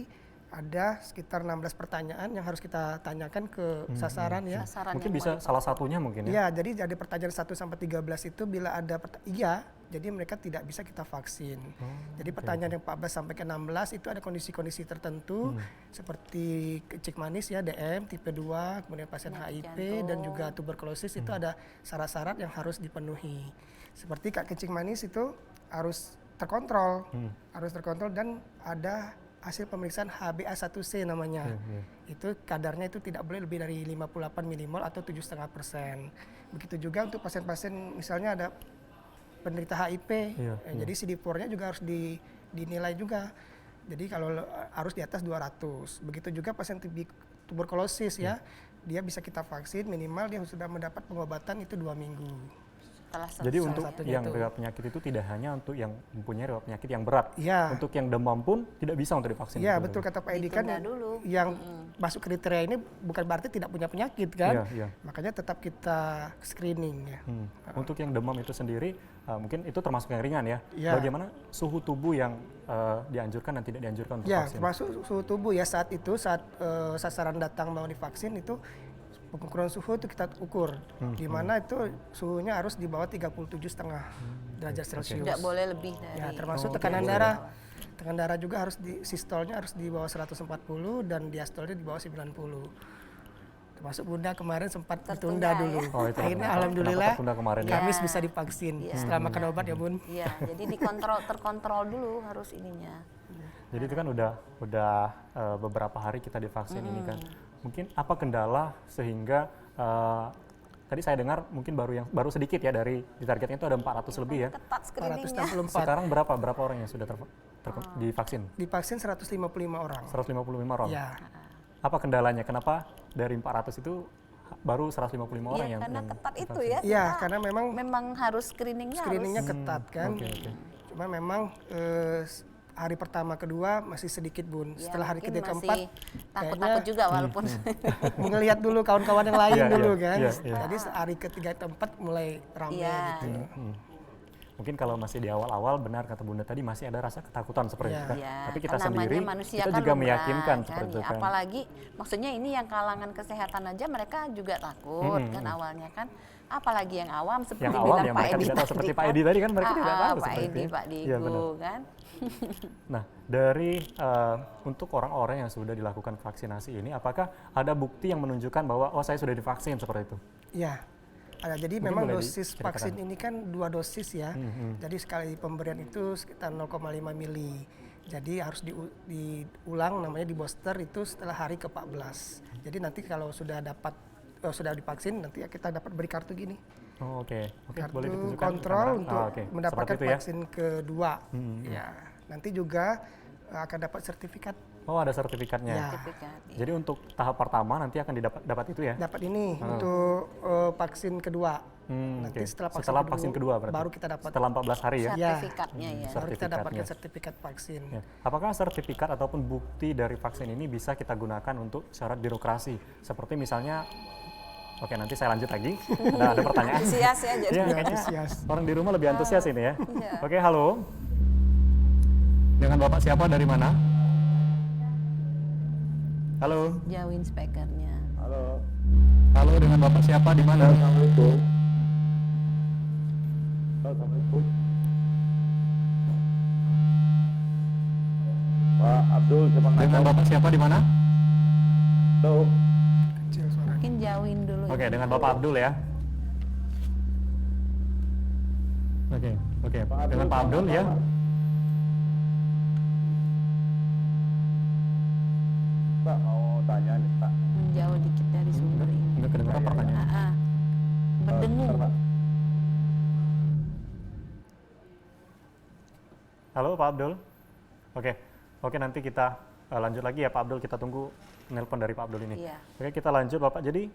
ada sekitar 16 pertanyaan yang harus kita tanyakan ke sasaran ya. Mungkin bisa salah satunya mungkin ya. Iya, jadi ada pertanyaan 1 sampai 13 itu bila ada iya, jadi mereka tidak bisa kita vaksin. Jadi pertanyaan yang 14 sampai ke 16 itu ada kondisi-kondisi tertentu seperti kencing manis ya, DM tipe 2, kemudian pasien HIV dan juga tuberkulosis itu ada syarat-syarat yang harus dipenuhi. Seperti kencing manis itu harus terkontrol, dan ada hasil pemeriksaan HbA1c namanya. Itu kadarnya itu tidak boleh lebih dari 58 mmol atau 7,5%. Begitu juga untuk pasien-pasien misalnya ada penderita HIV, jadi CD4-nya juga harus dinilai juga. Jadi kalau harus di atas 200. Begitu juga pasien tuberkulosis ya, dia bisa kita vaksin minimal dia sudah mendapat pengobatan itu 2 minggu. Jadi untuk yang riwayat penyakit itu tidak hanya untuk yang mempunyai riwayat penyakit yang berat. Ya. Untuk yang demam pun tidak bisa untuk divaksin. Iya, betul kata Pak Edi kan yang masuk kriteria ini bukan berarti tidak punya penyakit kan. Makanya tetap kita screening ya. Untuk yang demam itu sendiri mungkin itu termasuk yang ringan ya. Bagaimana suhu tubuh yang dianjurkan dan tidak dianjurkan untuk vaksin? Termasuk suhu tubuh ya saat sasaran datang mau divaksin itu pengukuran suhu itu kita ukur, di mana itu suhunya harus di bawah 37,5 derajat Celcius. Tidak boleh lebih dari. Ya, termasuk tekanan darah. Tekanan darah juga harus sistolnya harus di bawah 140 dan diastolnya di bawah 90. Termasuk Bunda kemarin sempat ditunda dulu. Akhirnya alhamdulillah Kamis bisa divaksin setelah makan obat ya Bun. Iya, jadi terkontrol dulu harus ininya. Jadi itu kan udah beberapa hari kita divaksin ini kan. Mungkin apa kendala sehingga tadi saya dengar mungkin baru sedikit ya dari ditargetnya itu ada 400 lebih ya. Ketat screeningnya. 464. Sekarang berapa orang yang sudah divaksin? Divaksin 155 orang. 155 orang. Ya. Apa kendalanya? Kenapa dari 400 itu baru 155 orang yang karena ketat divaksin? itu ya. Iya, karena memang harus screeningnya ketat kan. Cuma memang hari pertama kedua masih sedikit Bun. Setelah hari ketiga keempat takut juga walaupun melihat dulu kawan-kawan yang lain dulu kan. Jadi hari ketiga keempat mulai ramai gitu. Mungkin kalau masih di awal-awal benar kata Bunda tadi masih ada rasa ketakutan seperti itu kan. Tapi kita kan sendiri manusia kita kan juga lumrah, meyakinkan kan? seperti itu kan. Apalagi maksudnya ini yang kalangan kesehatan aja mereka juga takut kan awalnya kan. Apalagi yang awam seperti yang awam bilang ya Pak mereka Edi tidak tahu seperti Pak Edi tadi kan mereka tidak tahu Pak seperti Edi, itu. Pak Diego kan. Nah, dari untuk orang-orang yang sudah dilakukan vaksinasi ini, apakah ada bukti yang menunjukkan bahwa saya sudah divaksin seperti itu? Iya, ada. Jadi Mungkin memang dosis vaksin ini kan 2 dosis ya. Jadi sekali pemberian itu sekitar 0,5 mili. Jadi harus diulang namanya di booster itu setelah hari ke-14. Jadi nanti kalau sudah divaksin nanti kita dapat beri kartu gini. Oke. Kartu Boleh ditunjukkan kontrol untuk mendapatkan itu ya? vaksin kedua. Ya, nanti juga akan dapat sertifikat. Oh, ada sertifikatnya. Ya. Jadi untuk tahap pertama nanti akan dapat itu ya? Dapat ini untuk vaksin kedua. Nanti setelah vaksin kedua berarti? Baru kita dapat. Setelah 14 hari ya? Sertifikatnya ya. Baru kita dapatkan sertifikat vaksin. Ya. Apakah sertifikat ataupun bukti dari vaksin ini bisa kita gunakan untuk syarat birokrasi? Seperti misalnya, oke nanti saya lanjut lagi, ada pertanyaan. Antusias ya jadi. Iya, kayaknya orang di rumah lebih antusias ini ya. Oke, halo. Dengan Bapak siapa dari mana? Halo. Jauhin speakernya. Halo. Halo, dengan Bapak siapa di mana? Assalamualaikum. Assalamualaikum. Pak Abdul Sepang Dengan Bapak siapa di mana? Halo. Kecil suaranya. Mungkin jauhin dulu. Oke, ya. dengan Bapak Abdul ya. Oke, dengan Pak Abdul ya. Pak mau tanya nih Pak. Menjauh dikit dari sumber ini. Enggak kedengeran pertanyaan. Berdengung. Bentar, Pak. Halo Pak Abdul. Oke, nanti kita lanjut lagi ya Pak Abdul, kita tunggu nelpon dari Pak Abdul ini. Iya. Oke, kita lanjut Bapak. Jadi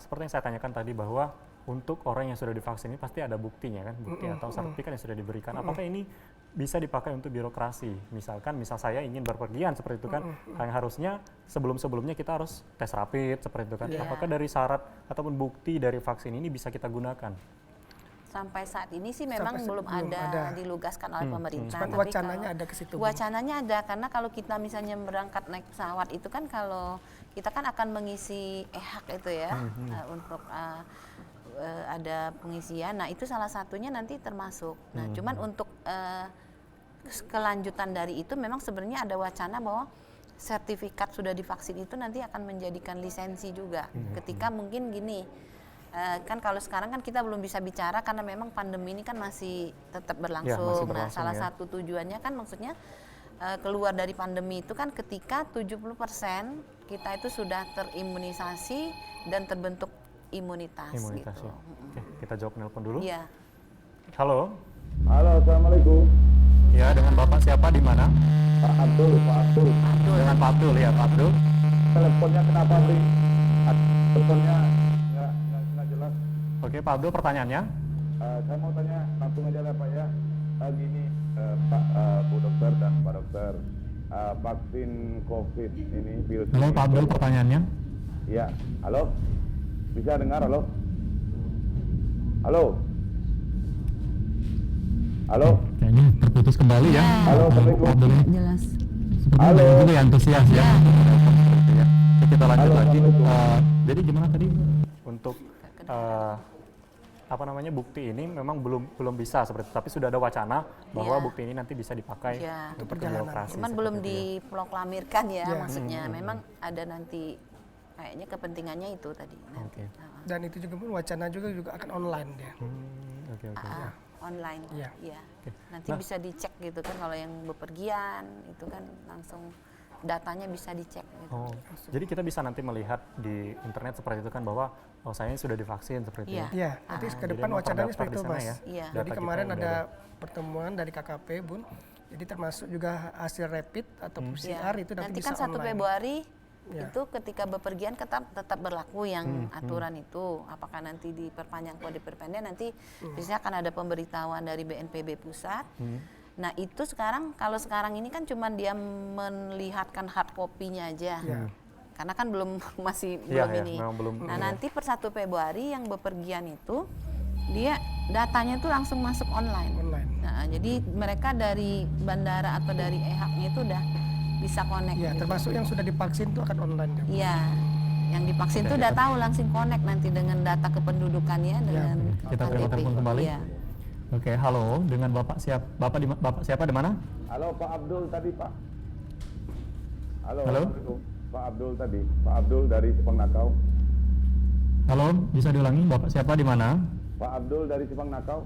seperti yang saya tanyakan tadi bahwa untuk orang yang sudah divaksin ini pasti ada buktinya kan, bukti atau sertifikat yang sudah diberikan. Apakah ini bisa dipakai untuk birokrasi? Misal saya ingin berpergian seperti itu kan, yang harusnya sebelum-sebelumnya kita harus tes rapid seperti itu kan. Iya. Apakah dari syarat ataupun bukti dari vaksin ini bisa kita gunakan? Sampai saat ini sih memang Sampai belum belum ada ada. dilugaskan oleh pemerintah. Cuman Tapi wacananya kalau- ada ke situ, Bu. Wacananya ada, karena kalau kita misalnya berangkat naik pesawat itu kan kalau kita kan akan mengisi e-hak itu ya, untuk ada pengisian. Nah itu salah satunya nanti termasuk. Nah cuman untuk kelanjutan dari itu memang sebenarnya ada wacana bahwa sertifikat sudah divaksin itu nanti akan menjadikan lisensi juga. Ketika mungkin gini, kan kalau sekarang kan kita belum bisa bicara karena memang pandemi ini kan masih tetap berlangsung. berlangsung, Nah salah ya. satu tujuannya kan maksudnya keluar dari pandemi itu kan ketika 70% kita itu sudah terimunisasi dan terbentuk imunitas Imunitas gitu. ya. Oke, kita jawab nelpon dulu. Iya. Halo. Halo, Assalamualaikum. Ya, dengan Bapak siapa di mana? Pak Abdul. Dengan Pak Abdul ya, Pak Abdul. Teleponnya kenapa sih? Teleponnya nggak jelas. Oke, Pak Abdul pertanyaannya. Saya mau tanya langsung aja lah Pak ya. Gini, Pak Bu Dokter dan Pak Dokter, vaksin COVID ini virus. Halo ini- Pak Abdul pertanyaannya. Iya, halo. Bisa dengar, halo? Halo? Halo? Kayaknya terputus kembali ya. Halo, Assalamualaikum. Pak Abdul ini Jelas. sepertinya Halo. banyak juga ya antusias ya. Oke, kita lanjut Halo, lagi. Assalamualaikum. Jadi gimana tadi untuk apa namanya bukti ini memang belum bisa seperti itu, tapi sudah ada wacana bahwa Iya. bukti ini nanti bisa dipakai Iya. untuk perjalanan. birokrasi. Cuman seperti belum itu ya. diproklamirkan ya, Iya. maksudnya memang ada nanti kayaknya kepentingannya itu tadi nanti. Oke. Dan itu juga pun wacana juga akan online dia. Oke. Online. Iya. Iya. Nanti Nah. bisa dicek gitu kan kalau yang bepergian itu kan langsung datanya bisa dicek gitu. Oh, jadi kita bisa nanti melihat di internet seperti itu kan bahwa saya sudah divaksin seperti Iya. itu. Iya, nanti ke Jadi depan memang wacananya terdaftar seperti di itu, sana Mas. ya. Iya. Jadi Data kita kemarin yang ada udah pertemuan dari KKP, Bun. Jadi termasuk juga hasil rapid atau Iya. PCR itu nanti bisa kan 1 online. Februari Iya. itu ketika bepergian tetap berlaku yang aturan itu. Apakah nanti diperpanjang atau diperpendek nanti biasanya akan ada pemberitahuan dari BNPB pusat. Nah itu sekarang kalau sekarang ini kan cuma dia melihatkan hard copy-nya aja. Iya. Karena kan masih Iya, belum iya, ini. memang belum Nah ini ya. nanti per 1 Februari yang bepergian itu dia datanya itu langsung masuk online. Online. Nah, jadi mereka dari bandara atau dari e-hub-nya itu udah bisa connect. Iya, gitu. termasuk yang sudah divaksin itu akan online. dia. Iya, yang divaksin itu udah tahu langsung connect nanti dengan data kependudukannya dengan Kita terima KTP. telepon kembali. Iya. Oke, halo, dengan Bapak Bapak siapa di mana? Halo, Pak Abdul tadi, Pak. Halo. Halo. Assalamualaikum. Pak Abdul tadi. Pak Abdul dari Sepang Nakau. Halo, bisa diulangi Bapak siapa di mana? Pak Abdul dari Sepang Nakau.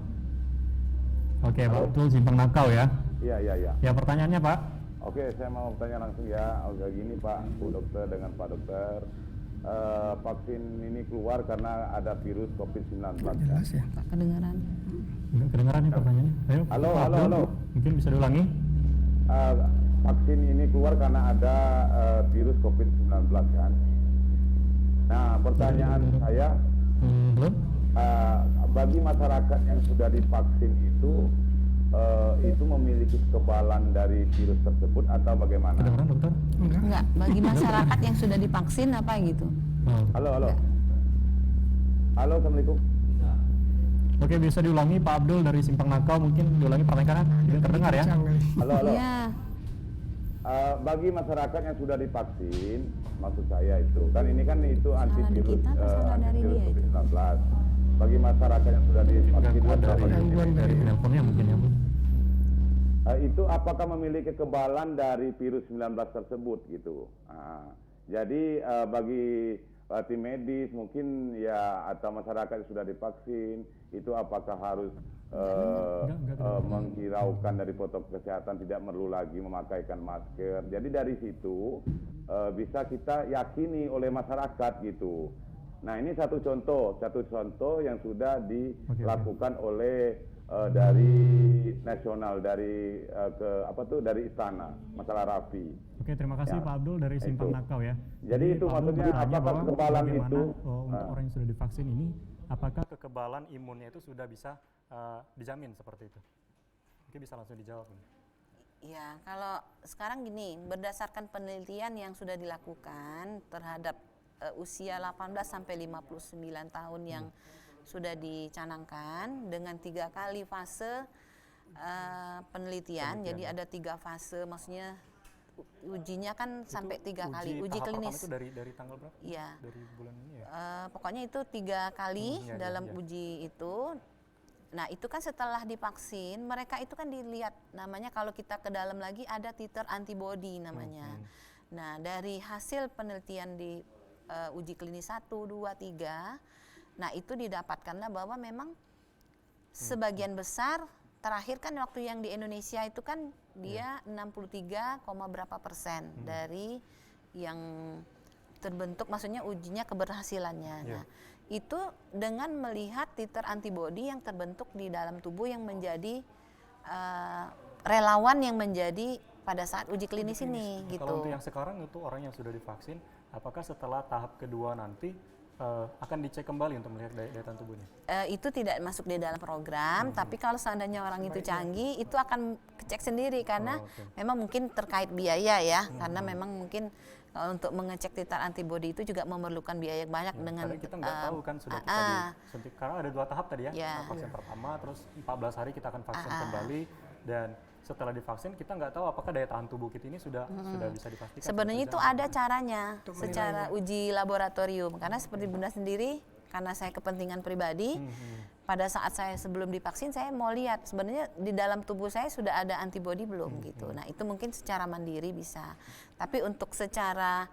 Oke, Pak Abdul Simpang Nakau ya. Iya. Ya, pertanyaannya Pak. Oke, saya mau bertanya langsung ya. Oke, gini Pak, Bu Dokter dengan Pak Dokter. Vaksin ini keluar karena ada virus COVID-19 kan? Jelas ya. Pak kedengaran. Enggak kedengaran nih pertanyaannya. Ayo, Halo, Pak halo, Abdul, halo. Mungkin bisa diulangi? Vaksin ini keluar karena ada virus COVID-19 kan? Nah, pertanyaan saya, Belum? bagi masyarakat yang sudah divaksin itu memiliki kekebalan dari virus tersebut atau bagaimana? Kedengaran dokter? Enggak, bagi masyarakat yang sudah divaksin apa gitu. Oh. Halo. Halo, Assalamualaikum. Oke, bisa diulangi Pak Abdul dari Simpang Nakau, mungkin diulangi pertanyaannya tidak terdengar ya. Kencang kali. Halo. Iya. Bagi masyarakat yang sudah divaksin, maksud saya itu kan ini kan itu antivirus COVID-19. Bagi masyarakat yang sudah divaksin dari penelponnya mungkin ya Bu. Itu apakah memiliki kekebalan dari virus 19 tersebut gitu. Jadi bagi tim medis mungkin ya atau masyarakat yang sudah divaksin itu apakah harus menghiraukan dari protokol kesehatan, tidak perlu lagi memakaikan masker. Jadi dari situ bisa kita yakini oleh masyarakat gitu. Nah ini satu contoh yang sudah dilakukan oleh dari nasional, dari dari istana, masalah Rafi. Oke, terima kasih Pak Abdul dari Simpang Nakau ya. Jadi itu Pak Abdul maksudnya bertanya apakah bahwa kekebalan bagaimana, itu untuk orang yang sudah divaksin ini, apakah kekebalan imunnya itu sudah bisa dijamin seperti itu? Mungkin bisa langsung dijawab. Ya, kalau sekarang gini, berdasarkan penelitian yang sudah dilakukan terhadap usia 18 sampai 59 tahun yang sudah dicanangkan dengan 3 kali fase penelitian. Jadi ada 3 fase, maksudnya ujinya kan itu sampai 3 kali uji klinis. Itu dari tanggal berapa? Iya. Dari bulan ini ya. Pokoknya itu 3 kali dalam uji itu. Nah itu kan setelah divaksin, mereka itu kan dilihat namanya kalau kita ke dalam lagi ada titer antibody namanya. Nah dari hasil penelitian di uji klinis 1, 2, 3, nah itu didapatkanlah bahwa memang sebagian besar, terakhir kan waktu yang di Indonesia itu kan dia 63, berapa persen dari yang terbentuk, maksudnya ujinya keberhasilannya. Nah itu dengan melihat titer antibody yang terbentuk di dalam tubuh yang menjadi relawan yang menjadi pada saat uji klinis ini. Gitu. Kalau untuk yang sekarang itu orang yang sudah divaksin, apakah setelah tahap kedua nanti akan dicek kembali untuk melihat daya tahan tubuhnya? Itu tidak masuk di dalam program, tapi kalau seandainya orang itu canggih, itu akan cek sendiri karena memang mungkin terkait biaya ya, karena memang mungkin untuk mengecek titer antibody itu juga memerlukan biaya banyak dengan karena kita nggak tahu kan sudah kita disuntik, karena ada 2 tahap tadi ya, vaksin pertama, terus 14 hari kita akan vaksin kembali, dan setelah divaksin kita nggak tahu apakah daya tahan tubuh kita ini sudah bisa dipastikan. Sebenarnya itu ada caranya secara uji laboratorium, karena seperti Bunda sendiri, karena saya kepentingan pribadi, pada saat saya sebelum divaksin saya mau lihat sebenarnya di dalam tubuh saya sudah ada antibody belum gitu. Nah itu mungkin secara mandiri bisa, tapi untuk secara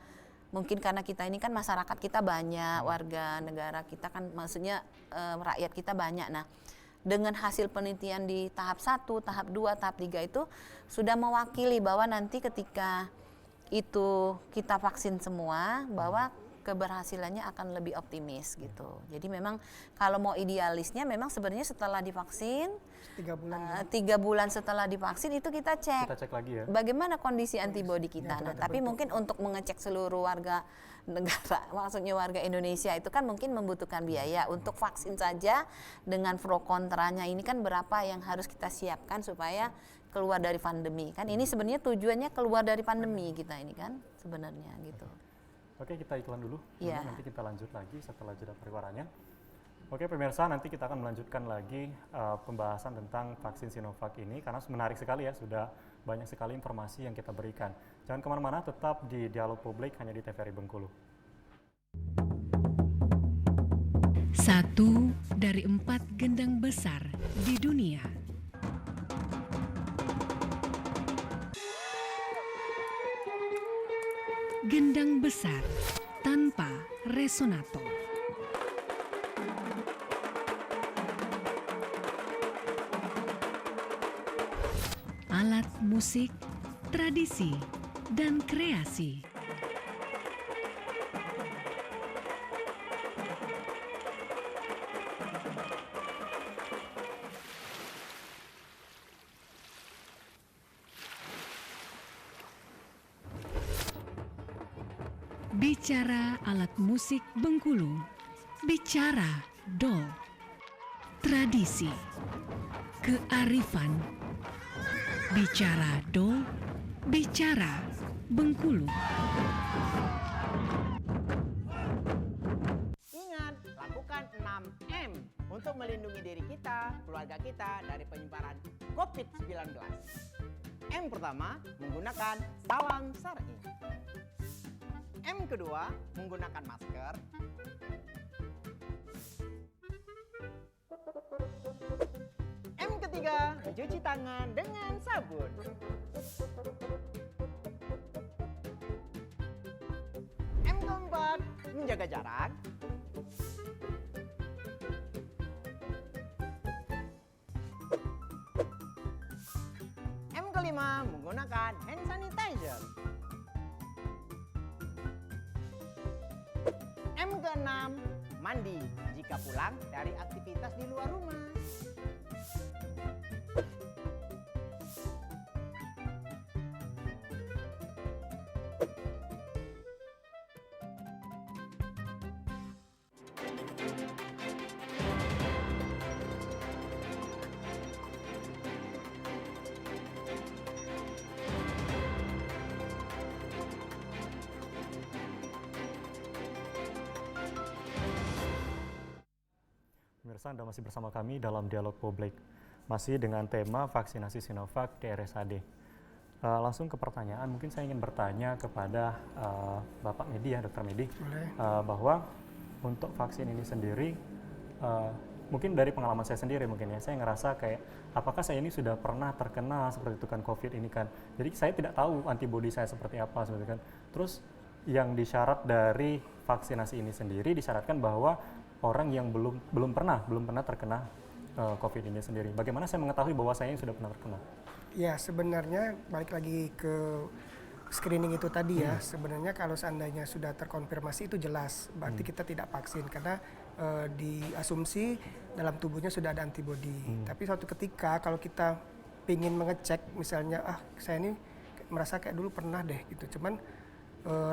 mungkin karena kita ini kan masyarakat kita banyak, warga negara kita kan maksudnya rakyat kita banyak. Nah dengan hasil penelitian di tahap 1, tahap 2, tahap 3 itu sudah mewakili bahwa nanti ketika itu kita vaksin semua bahwa keberhasilannya akan lebih optimis gitu. Jadi memang kalau mau idealisnya memang sebenarnya setelah divaksin 3 bulan setelah divaksin itu kita cek lagi ya, bagaimana kondisi antibody kita. Nah, tapi mungkin untuk mengecek seluruh warga negara, maksudnya warga Indonesia itu kan mungkin membutuhkan biaya. Untuk vaksin saja dengan pro kontranya ini kan berapa yang harus kita siapkan supaya keluar dari pandemi. Kan ini sebenarnya tujuannya keluar dari pandemi kita ini kan sebenarnya gitu. Oke, kita iklan dulu, nanti kita lanjut lagi setelah jeda pariwaranya. Oke pemirsa, nanti kita akan melanjutkan lagi pembahasan tentang vaksin Sinovac ini, karena menarik sekali ya, sudah banyak sekali informasi yang kita berikan. Jangan kemana-mana, tetap di Dialog Publik hanya di TVRI Bengkulu. 1 dari 4 gendang besar di dunia. Gendang besar tanpa resonator. Alat musik, tradisi, dan kreasi. Bicara alat musik Bengkulu, bicara dol, tradisi, kearifan, bicara dol, bicara Bengkulu. Ingat, lakukan 6M untuk melindungi diri kita, keluarga kita dari penyebaran COVID-19. M pertama, menggunakan salam syar'i. M kedua, menggunakan masker. M ketiga, mencuci tangan dengan sabun. M keempat, menjaga jarak. M kelima, menggunakan hand sanitizer. M keenam, mandi jika pulang dari aktivitas di luar rumah. Pemirsa, Anda masih bersama kami dalam Dialog Publik, masih dengan tema vaksinasi Sinovac di RSAD. Langsung ke pertanyaan, mungkin saya ingin bertanya kepada Bapak Medi, ya, Dr. Medi, bahwa untuk vaksin ini sendiri, mungkin dari pengalaman saya sendiri mungkin ya, saya ngerasa kayak, apakah saya ini sudah pernah terkena seperti itu kan COVID ini kan, jadi saya tidak tahu antibodi saya seperti apa seperti itu kan. Terus yang disyarat dari vaksinasi ini sendiri disyaratkan bahwa orang yang belum pernah terkena COVID ini sendiri. Bagaimana saya mengetahui bahwa saya yang sudah pernah terkena? Ya, sebenarnya balik lagi ke screening itu tadi ya. Sebenarnya kalau seandainya sudah terkonfirmasi itu jelas, berarti kita tidak vaksin karena diasumsi dalam tubuhnya sudah ada antibodi. Tapi suatu ketika kalau kita ingin mengecek, misalnya saya ini merasa kayak dulu pernah deh gitu, cuman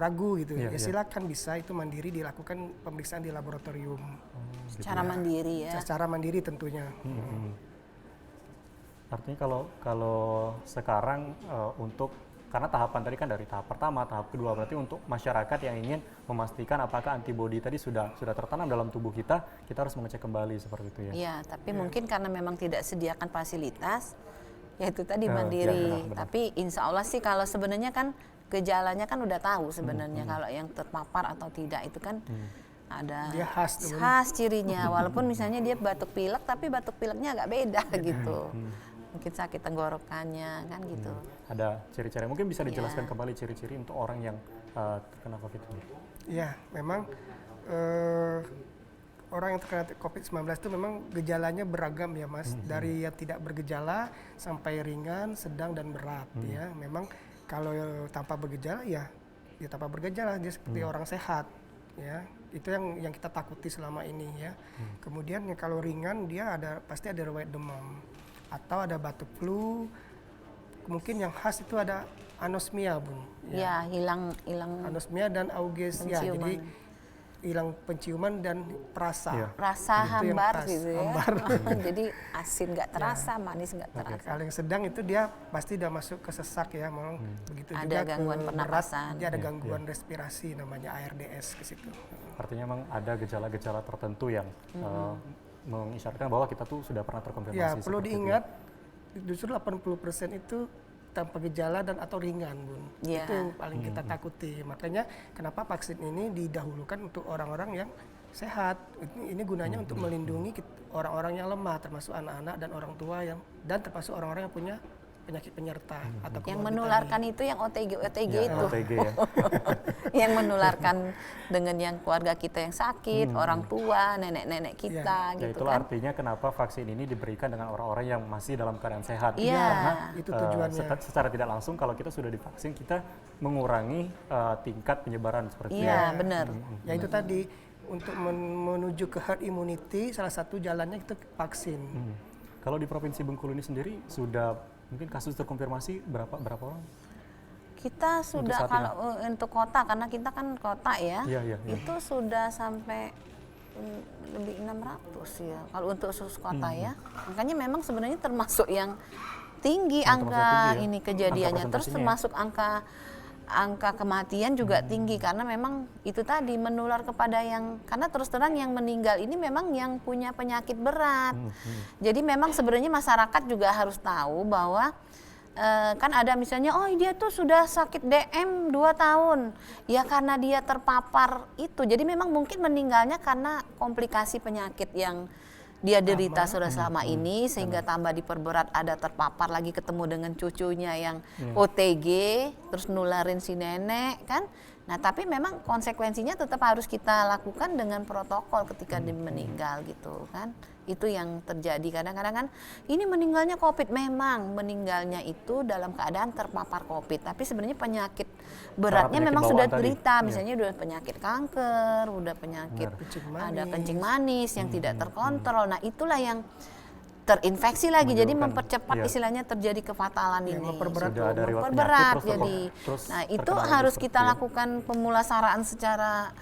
ragu gitu, silakan bisa itu mandiri dilakukan pemeriksaan di laboratorium. Secara mandiri ya. Secara mandiri tentunya. Artinya kalau sekarang untuk, karena tahapan tadi kan dari tahap pertama, tahap kedua, berarti untuk masyarakat yang ingin memastikan apakah antibodi tadi sudah tertanam dalam tubuh kita harus mengecek kembali seperti itu ya. Iya, tapi mungkin karena memang tidak sediakan fasilitas, ya itu tadi mandiri. Benar. Tapi insya Allah sih kalau sebenarnya kan gejalanya kan udah tahu sebenarnya kalau yang terpapar atau tidak itu kan ada dia khas cirinya. Walaupun misalnya dia batuk pilek, tapi batuk pileknya agak beda gitu. Mungkin sakit tenggorokannya kan gitu. Ada ciri-ciri, mungkin bisa dijelaskan kembali ciri-ciri untuk orang yang terkena COVID ini. Iya, memang orang yang terkena COVID-19 itu memang gejalanya beragam ya Mas. Dari yang tidak bergejala sampai ringan, sedang, dan berat ya. Memang kalau tanpa bergejala ya tanpa bergejala, dia seperti orang sehat ya. Itu yang kita takuti selama ini ya. Kemudian kalau ringan dia pasti ada riwayat demam atau ada batuk flu. Mungkin yang khas itu ada anosmia, Bun. Ya, hilang anosmia dan augesia. Jadi hilang penciuman dan perasa. Rasa hambar gitu ya. Jadi asin nggak terasa, manis nggak terasa. Kalau yang sedang itu dia pasti udah masuk ke sesak ya, memang begitu ada juga gangguan pernapasan. Dia ada gangguan respirasi namanya ARDS ke situ. Artinya memang ada gejala-gejala tertentu yang mengisyaratkan bahwa kita tuh sudah pernah terkonfirmasi. Ya, perlu diingat justru 80% itu tanpa gejala dan atau ringan, Bun. Itu paling kita takuti. Makanya kenapa vaksin ini didahulukan untuk orang-orang yang sehat. Ini gunanya untuk melindungi orang-orang yang lemah, termasuk anak-anak dan orang tua dan termasuk orang-orang yang punya penyakit penyerta atau yang menularkan itu yang OTG itu. OTG ya. Yang menularkan dengan yang keluarga kita yang sakit, orang tua, nenek-nenek kita gitu itulah kan. Artinya kenapa vaksin ini diberikan dengan orang-orang yang masih dalam keadaan sehat. Karena itu tujuannya. Secara tidak langsung kalau kita sudah divaksin, kita mengurangi tingkat penyebaran seperti itu. Iya, benar. Ya itu tadi, untuk menuju ke herd immunity salah satu jalannya itu vaksin. Kalau di Provinsi Bengkulu ini sendiri sudah mungkin kasus terkonfirmasi berapa orang? Kita sudah untuk kota, karena kita kan kota ya, itu sudah sampai lebih 600 ya kalau untuk khusus kota ya. Makanya memang sebenarnya termasuk yang tinggi angka ini kejadiannya. Terus termasuk angka angka kematian juga tinggi karena memang itu tadi menular kepada karena terus terang yang meninggal ini memang yang punya penyakit berat. Jadi memang sebenarnya masyarakat juga harus tahu bahwa kan ada misalnya, oh dia tuh sudah sakit DM 2 tahun, ya karena dia terpapar itu. Jadi memang mungkin meninggalnya karena komplikasi penyakit yang dia derita sudah selama ini, sehingga tambah diperberat, ada terpapar lagi ketemu dengan cucunya yang OTG, terus nularin si nenek kan. Nah tapi memang konsekuensinya tetap harus kita lakukan dengan protokol ketika dia meninggal gitu kan. Itu yang terjadi kadang-kadang kan, ini meninggalnya COVID, memang meninggalnya itu dalam keadaan terpapar COVID, tapi sebenarnya penyakit beratnya memang sudah derita, misalnya udah penyakit kanker, udah penyakit ada kencing manis yang tidak terkontrol. Nah itulah yang terinfeksi lagi, jadi mempercepat istilahnya terjadi kefatalan ini. Memperberat jadi. Nah itu harus kita lakukan pemulasaraan secara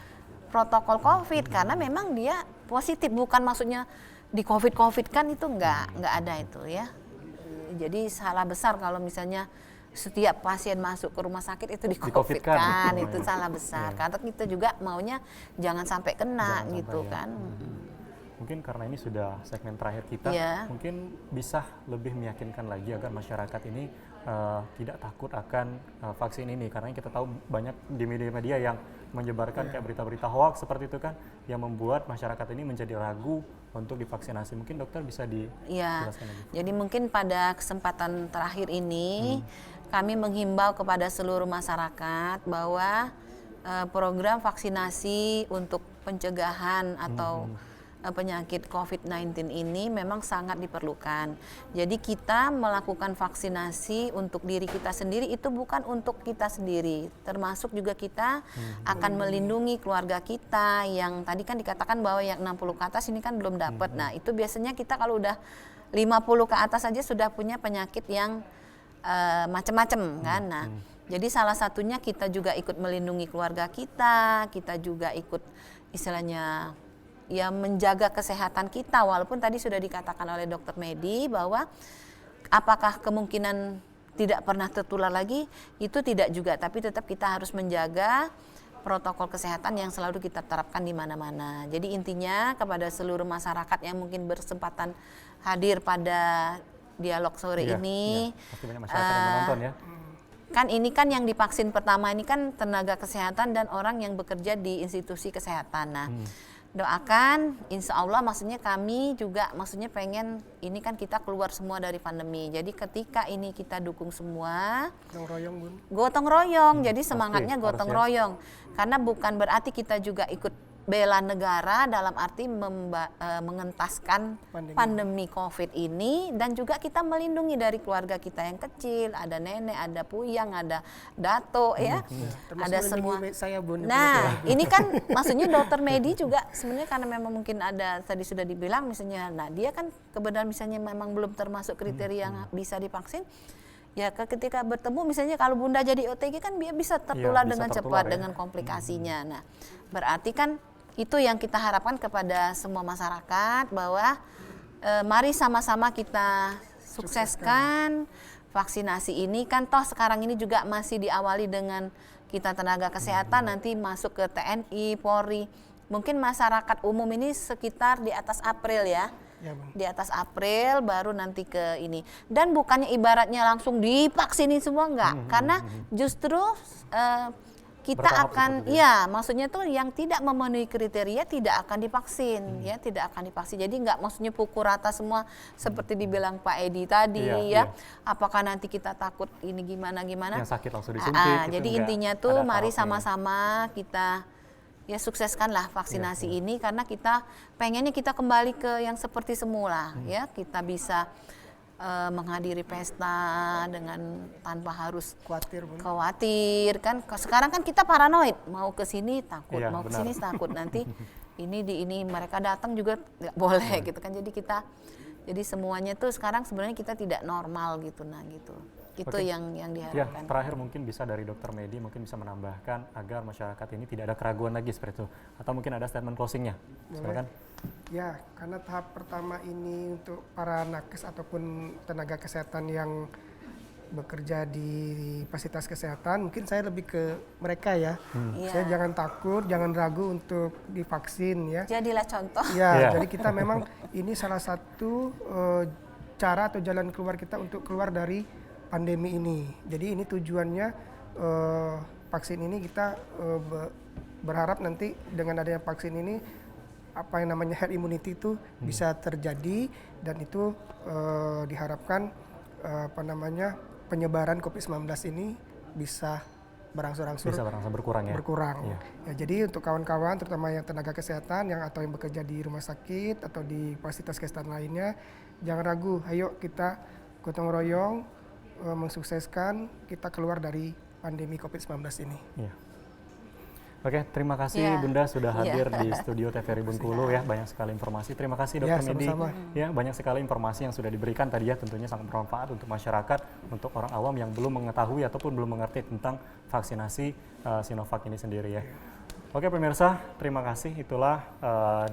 protokol COVID karena memang dia positif, bukan maksudnya di COVID kan itu nggak ada itu ya. Jadi salah besar kalau misalnya setiap pasien masuk ke rumah sakit itu di COVID kan, itu salah besar. Karena kita juga maunya jangan sampai kena gitu kan. Mungkin karena ini sudah segmen terakhir kita, mungkin bisa lebih meyakinkan lagi agar masyarakat ini tidak takut akan vaksin ini, karena kita tahu banyak di media-media yang menyebarkan kayak berita-berita hoax seperti itu kan, yang membuat masyarakat ini menjadi ragu untuk divaksinasi. Mungkin dokter bisa dijelaskan lagi. Jadi mungkin pada kesempatan terakhir ini kami menghimbau kepada seluruh masyarakat bahwa program vaksinasi untuk pencegahan atau penyakit COVID-19 ini memang sangat diperlukan. Jadi kita melakukan vaksinasi untuk diri kita sendiri itu bukan untuk kita sendiri, termasuk juga kita akan melindungi keluarga kita yang tadi kan dikatakan bahwa yang 60 ke atas ini kan belum dapat. Nah itu biasanya kita kalau udah 50 ke atas saja sudah punya penyakit yang macam-macam kan. Nah jadi salah satunya kita juga ikut melindungi keluarga kita juga ikut istilahnya ya menjaga kesehatan kita, walaupun tadi sudah dikatakan oleh dokter Medi bahwa apakah kemungkinan tidak pernah tertular lagi, itu tidak juga, tapi tetap kita harus menjaga protokol kesehatan yang selalu kita terapkan di mana-mana. Jadi intinya kepada seluruh masyarakat yang mungkin bersempatan hadir pada dialog sore ini, pasti banyak masyarakat yang menonton ya. Kan ini kan yang divaksin pertama ini kan tenaga kesehatan dan orang yang bekerja di institusi kesehatan. Nah doakan, insya Allah maksudnya kami juga maksudnya pengen ini kan kita keluar semua dari pandemi. Jadi ketika ini kita dukung semua, gotong royong. Jadi semangatnya gotong royong. Karena bukan berarti kita juga ikut bela negara dalam arti mengentaskan pandemi COVID ini, dan juga kita melindungi dari keluarga kita yang kecil, ada nenek, ada puyang, ada dato ya, ada semua. Nah ini kan maksudnya dokter Medi juga sebenarnya karena memang mungkin ada tadi sudah dibilang misalnya, nah dia kan kebetulan misalnya memang belum termasuk kriteria yang bisa divaksin. Ya ketika bertemu misalnya kalau bunda jadi OTG kan dia bisa tertular dengan cepat dengan komplikasinya. Nah berarti kan itu yang kita harapkan kepada semua masyarakat bahwa mari sama-sama kita sukseskan vaksinasi ini. Kan toh sekarang ini juga masih diawali dengan kita tenaga kesehatan, nanti masuk ke TNI, Polri. Mungkin masyarakat umum ini sekitar di atas April ya. Di atas April baru nanti ke ini. Dan bukannya ibaratnya langsung divaksinin semua, enggak. Karena justru kita akan, ya maksudnya tuh yang tidak memenuhi kriteria tidak akan divaksin, ya tidak akan divaksin. Jadi nggak maksudnya pukul rata semua seperti dibilang Pak Edi tadi ya. Apakah nanti kita takut ini gimana? Yang sakit langsung disuntik. Jadi intinya tuh mari sama-sama kita ya sukseskanlah vaksinasi ini karena kita pengennya kita kembali ke yang seperti semula ya. Kita bisa menghadiri pesta dengan tanpa harus khawatir kan. Sekarang kan kita paranoid, mau ke sini takut, mau ke sini takut, nanti ini mereka datang juga nggak boleh gitu kan. Jadi semuanya tuh sekarang sebenarnya kita tidak normal gitu. Nah gitu. Itu yang diharapkan. Ya, terakhir mungkin bisa dari Dokter Medi mungkin bisa menambahkan agar masyarakat ini tidak ada keraguan lagi seperti itu. Atau mungkin ada statement closingnya. Silakan. Ya, karena tahap pertama ini untuk para nakes ataupun tenaga kesehatan yang bekerja di fasilitas kesehatan, mungkin saya lebih ke mereka ya. Iya. Saya jangan takut, jangan ragu untuk divaksin ya. Jadilah contoh. Ya, jadi kita memang ini salah satu cara atau jalan keluar kita untuk keluar dari pandemi ini. Jadi ini tujuannya vaksin ini kita berharap nanti dengan adanya vaksin ini apa yang namanya herd immunity itu bisa terjadi, dan itu diharapkan penyebaran COVID-19 ini bisa berangsur-angsur berkurang ya. Iya. Ya, jadi untuk kawan-kawan terutama yang tenaga kesehatan yang atau yang bekerja di rumah sakit atau di fasilitas kesehatan lainnya, jangan ragu, ayo kita gotong royong mensukseskan kita keluar dari pandemi COVID-19 ini. Iya. Oke, terima kasih Bunda sudah hadir di studio TVRI Bengkulu ya, banyak sekali informasi. Terima kasih Dr. Medi. Ya, banyak sekali informasi yang sudah diberikan tadi ya, tentunya sangat bermanfaat untuk masyarakat, untuk orang awam yang belum mengetahui ataupun belum mengerti tentang vaksinasi Sinovac ini sendiri ya. Oke pemirsa, terima kasih, itulah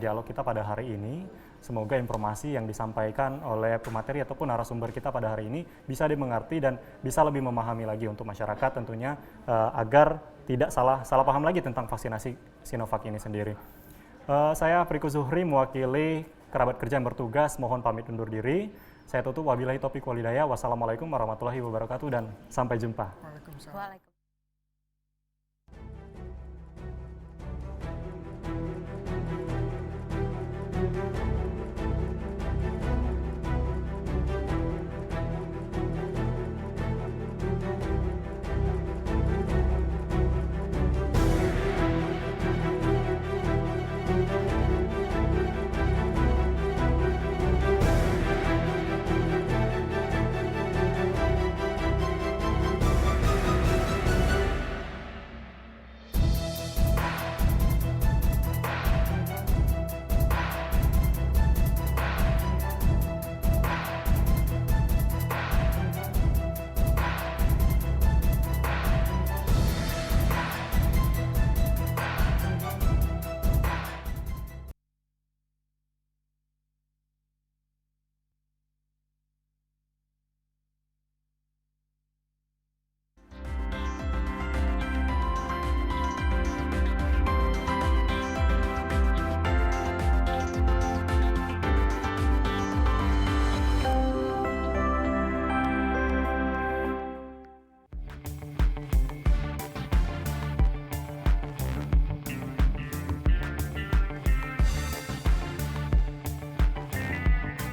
dialog kita pada hari ini. Semoga informasi yang disampaikan oleh pemateri ataupun narasumber kita pada hari ini bisa dimengerti dan bisa lebih memahami lagi untuk masyarakat tentunya agar tidak salah paham lagi tentang vaksinasi Sinovac ini sendiri. Saya Afriko Zuhri mewakili kerabat kerja yang bertugas, mohon pamit undur diri. Saya tutup, wabillahi taufiq walhidayah. Wassalamualaikum warahmatullahi wabarakatuh dan sampai jumpa. Waalaikumsalam.